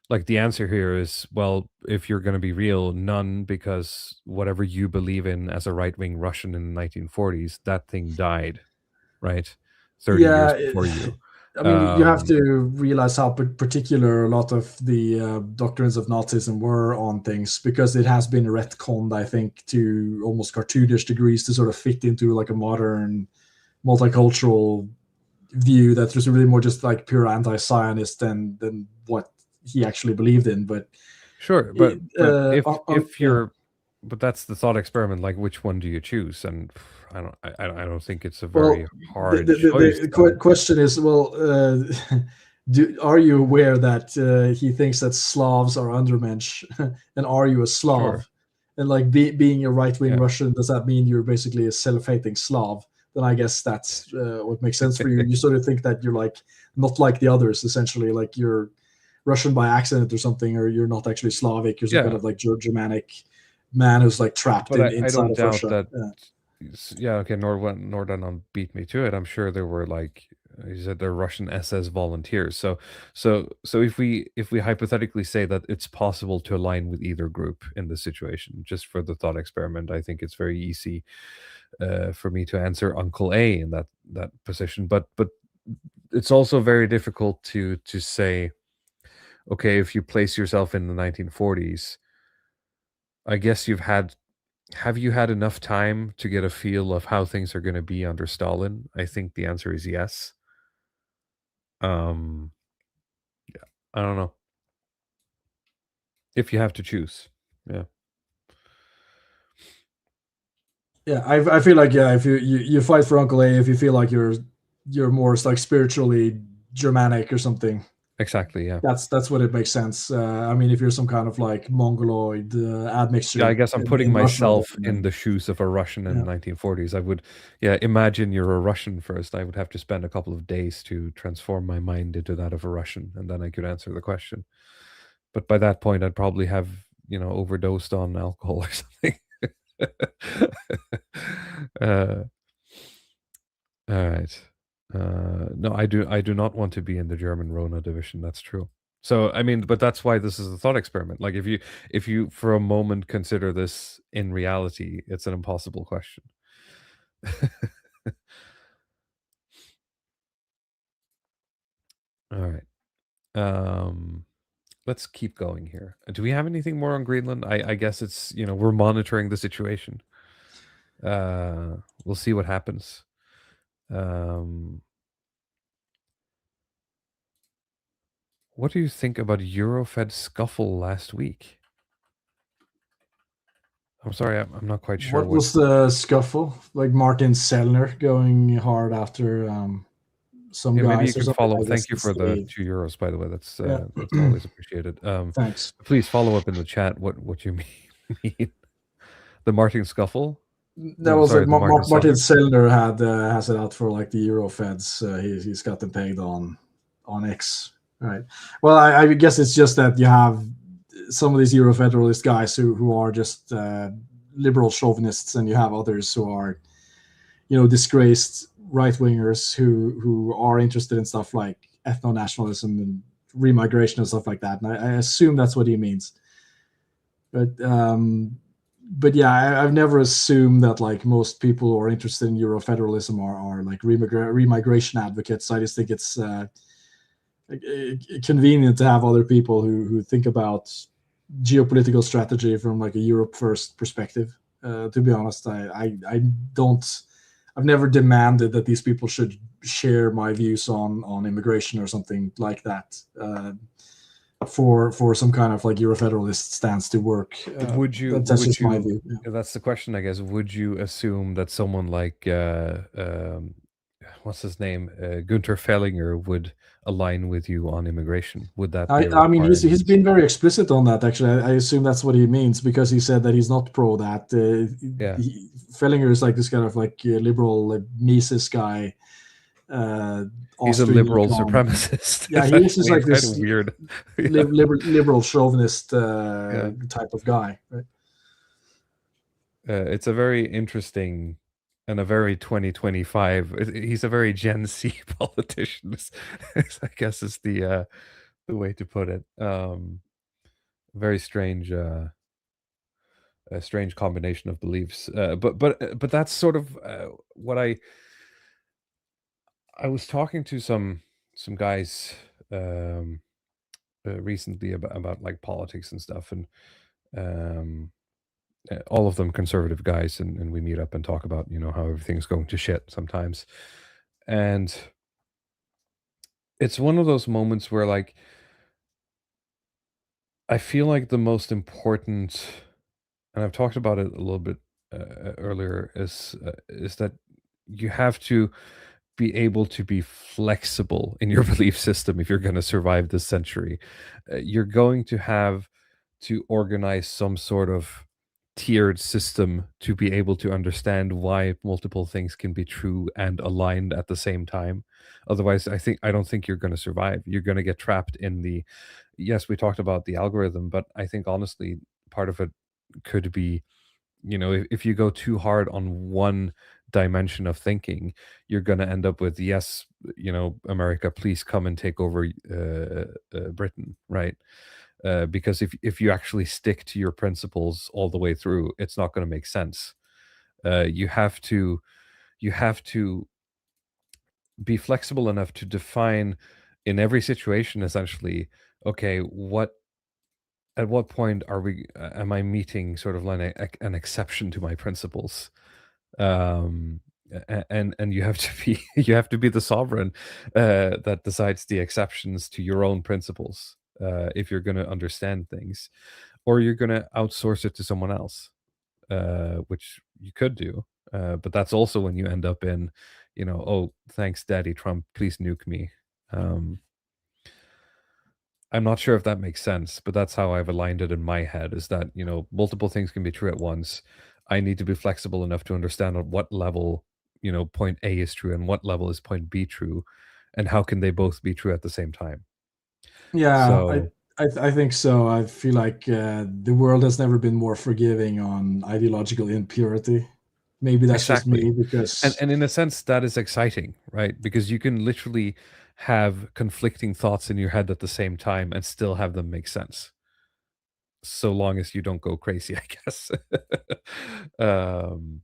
like, the answer here is, well, if you're going to be real, none, because whatever you believe in as a right-wing Russian in the 1940s, that thing died, right? 30 years yeah, before you. I mean, you have to realize how particular a lot of the doctrines of Nazism were on things, because it has been retconned, I think, to almost cartoonish degrees to sort of fit into like a modern multicultural view that was really more just like pure anti-Zionist than what he actually believed in. But Sure, but if yeah. you're, but that's the thought experiment. Like, which one do you choose? And I don't think it's a very hard choice. The question is, well, are you aware that he thinks that Slavs are undermensch, and are you a Slav? Sure. And like being a right-wing Yeah. Russian, does that mean you're basically a self-hating Slav? Then I guess that's what makes sense for you. You sort of think that you're like not like the others, essentially, like you're Russian by accident or something, or you're not actually Slavic. You're some kind of like Germanic man who's like trapped But I inside don't of doubt Russia. that. Yeah, okay. Nordan beat me to it. I'm sure there were, like you said, they're Russian SS volunteers. So if we hypothetically say that it's possible to align with either group in this situation, just for the thought experiment, I think it's very easy for me to answer Uncle A in that position. But it's also very difficult to say, okay, if you place yourself in the 1940s, I guess have you had enough time to get a feel of how things are going to be under Stalin? I think the answer is yes. Um, yeah, I don't know. If you have to choose, yeah. Yeah, I feel like, yeah, if you fight for Uncle A, if you feel like you're more like spiritually Germanic or something, Exactly, yeah. that's what it makes sense. I mean, if you're some kind of like Mongoloid admixture Yeah, I guess I'm putting in Russia, myself in then, the shoes of a Russian in yeah. the 1940s. I would, yeah, imagine you're a Russian first. I would have to spend a couple of days to transform my mind into that of a Russian, and then I could answer the question. But by that point, I'd probably have, overdosed on alcohol or something. uh, all right. No, I do not want to be in the German Rona division. That's true. So, I mean, but that's why this is a thought experiment. Like, if you for a moment consider this in reality, it's an impossible question. All right. Let's keep going here. Do we have anything more on Greenland? I guess it's, we're monitoring the situation. We'll see what happens. What do you think about Eurofed scuffle last week? I'm sorry, I'm not quite sure What was the scuffle? Like Martin Sellner going hard after some Yeah, maybe you guys or can something? follow. I guess Thank you it's for the the €2, by the way. yeah. That's always appreciated. Thanks. Please follow up in the chat what you mean. The Martin scuffle? That No, was it. sorry, the Martin Martin Sellner? Sellner has it out for like the Eurofeds. He's got them pegged on X, right? Well, I guess it's just that you have some of these Eurofederalist guys who are just liberal chauvinists, and you have others who are, disgraced right wingers who are interested in stuff like ethno nationalism and remigration and stuff like that. And I assume that's what he means. But yeah, I've never assumed that like most people who are interested in Eurofederalism are like remigration advocates. I just think it's convenient to have other people who think about geopolitical strategy from like a Europe first perspective. To be honest, I don't. I've never demanded that these people should share my views on immigration or something like that. For some kind of like Eurofederalist stance to work. That's just my view. Yeah. That's the question, I guess. Would you assume that someone like what's his name, Gunter Fellinger, would align with you on immigration? Would that be I mean, he's been very explicit on that. Actually, I assume that's what he means because he said that he's not pro that. Yeah. Fellinger is like this kind of like liberal like Mises guy. He's a liberal supremacist. Yeah, he is just like this kind of weird. liberal chauvinist type of guy. Right? It's a very interesting and a very 2025. He's a very Gen Z politician. I guess is the way to put it. Very strange. A strange combination of beliefs. But that's sort of what I was talking to some guys recently about like politics and stuff, and all of them conservative guys, and we meet up and talk about how everything's going to shit sometimes, and it's one of those moments where like I feel like the most important, and I've talked about it a little bit earlier, is that you have to be able to be flexible in your belief system if you're going to survive this century. You're going to have to organize some sort of tiered system to be able to understand why multiple things can be true and aligned at the same time. Otherwise, I don't think you're going to survive. You're going to get trapped in the, yes, we talked about the algorithm, but I think honestly part of it could be, if you go too hard on one dimension of thinking, you're going to end up with, yes, America, please come and take over Britain, right? Because if you actually stick to your principles all the way through, it's not going to make sense. You have to be flexible enough to define in every situation, essentially, okay, what at what point am I meeting sort of like an exception to my principles? And you have to be you have to be the sovereign that decides the exceptions to your own principles if you're going to understand things, or you're going to outsource it to someone else, which you could do. But that's also when you end up in, oh, thanks, Daddy Trump, please nuke me. I'm not sure if that makes sense, but that's how I've aligned it in my head, is that, multiple things can be true at once. I need to be flexible enough to understand at what level, point A is true and what level is point B true, and how can they both be true at the same time. Yeah, So I think so. I feel like the world has never been more forgiving on ideological impurity. Maybe that's just exactly. me because And in a sense, that is exciting, right? Because you can literally have conflicting thoughts in your head at the same time and still have them make sense. So long as you don't go crazy, I guess. um,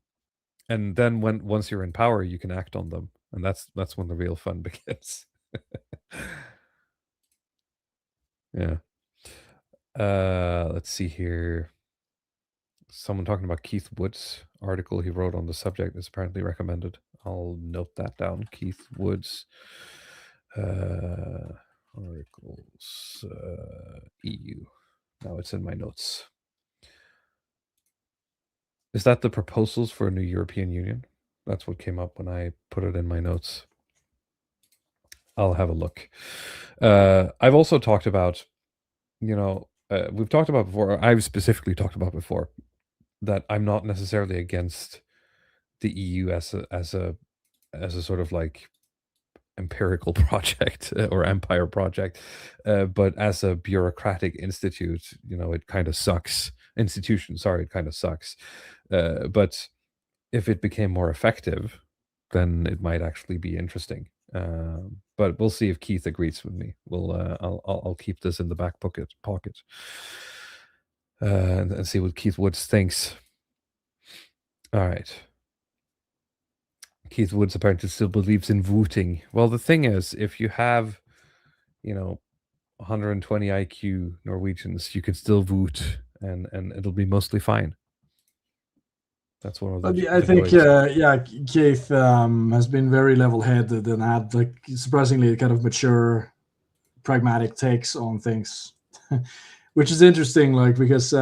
and then once you're in power, you can act on them, and that's when the real fun begins. Yeah. Let's see here. Someone talking about Keith Wood's article he wrote on the subject is apparently recommended. I'll note that down. Keith Wood's articles EU. Now it's in my notes. Is that the proposals for a new European Union? That's what came up when I put it in my notes. I'll have a look. I've also talked about, we've talked about before, I've specifically talked about before, that I'm not necessarily against the EU as a sort of like empirical project or empire project, but as a bureaucratic institute, it kind of sucks. Institution, sorry, it kind of sucks. But if it became more effective, then it might actually be interesting. But we'll see if Keith agrees with me. I'll keep this in the back pocket, and see what Keith Woods thinks. All right. Keith Woods apparently still believes in voting. Well, the thing is, if you have, 120 IQ Norwegians, you can still vote, and it'll be mostly fine. That's one of the. I think Keith has been very level-headed and had like surprisingly kind of mature, pragmatic takes on things, which is interesting. Like because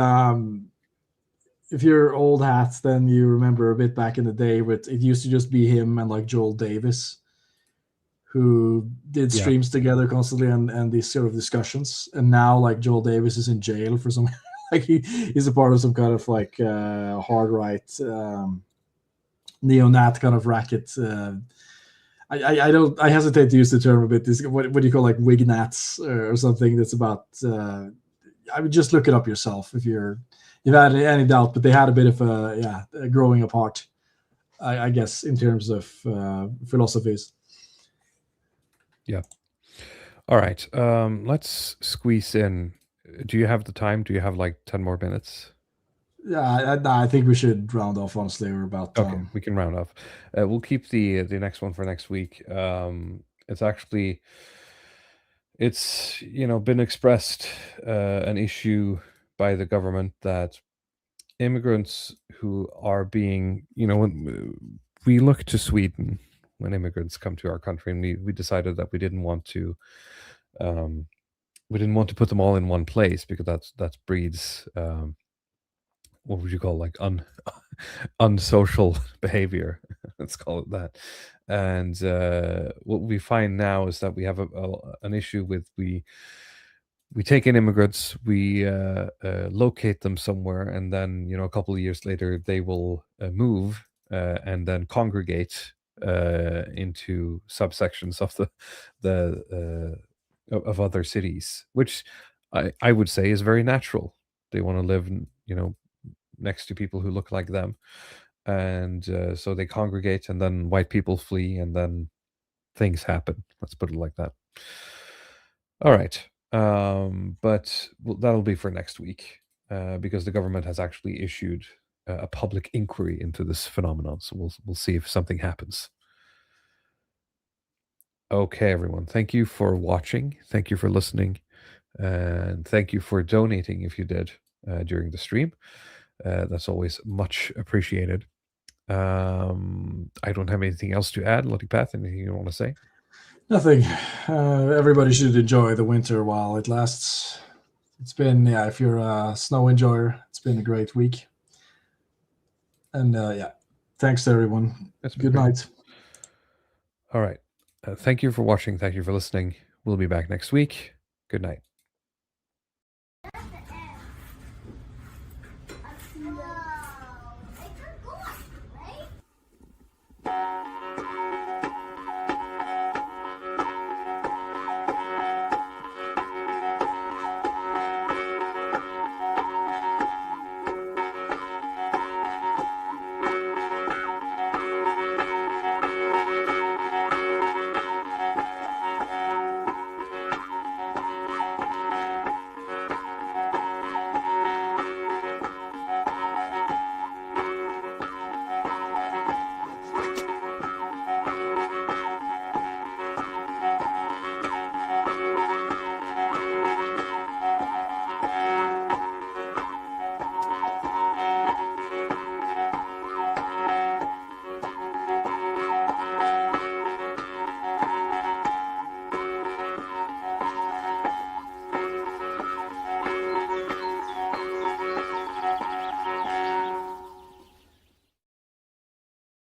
if you're old hats, then you remember a bit back in the day, but it used to just be him and like Joel Davis, who did streams together constantly and these sort of discussions. And now like Joel Davis is in jail for some like he's a part of some kind of like hard right neo-nat kind of racket. I hesitate to use the term a bit. This what do you call like wignats or something that's about. I would just look it up yourself if you've had any doubt. But they had a bit of a growing apart, I guess, in terms of philosophies. Yeah. All right. Let's squeeze in. Do you have the time? Do you have like 10 more minutes? Yeah, I think we should round off. Honestly, we're about. Okay, we can round off. We'll keep the next one for next week. It's actually, been expressed an issue by the government that immigrants who are being, when we look to Sweden when immigrants come to our country, and we decided that we didn't want to put them all in one place because that breeds what would you call like unsocial behavior. Let's call it that. And what we find now is that we have an issue with we take in immigrants, we locate them somewhere, and then a couple of years later they will move and then congregate into subsections of the of other cities, which I would say is very natural. They want to live, next to people who look like them, and so they congregate, and then white people flee, and then things happen. Let's put it like that. All right, but that'll be for next week because the government has actually issued a public inquiry into this phenomenon. So we'll see if something happens. Okay, everyone. Thank you for watching. Thank you for listening. And thank you for donating if you did during the stream. That's always much appreciated. I don't have anything else to add. Lotipath, anything you want to say? Nothing. Everybody should enjoy the winter while it lasts. It's been, if you're a snow enjoyer, it's been a great week. And thanks to everyone. Good night. All right. Thank you for watching. Thank you for listening. We'll be back next week. Good night.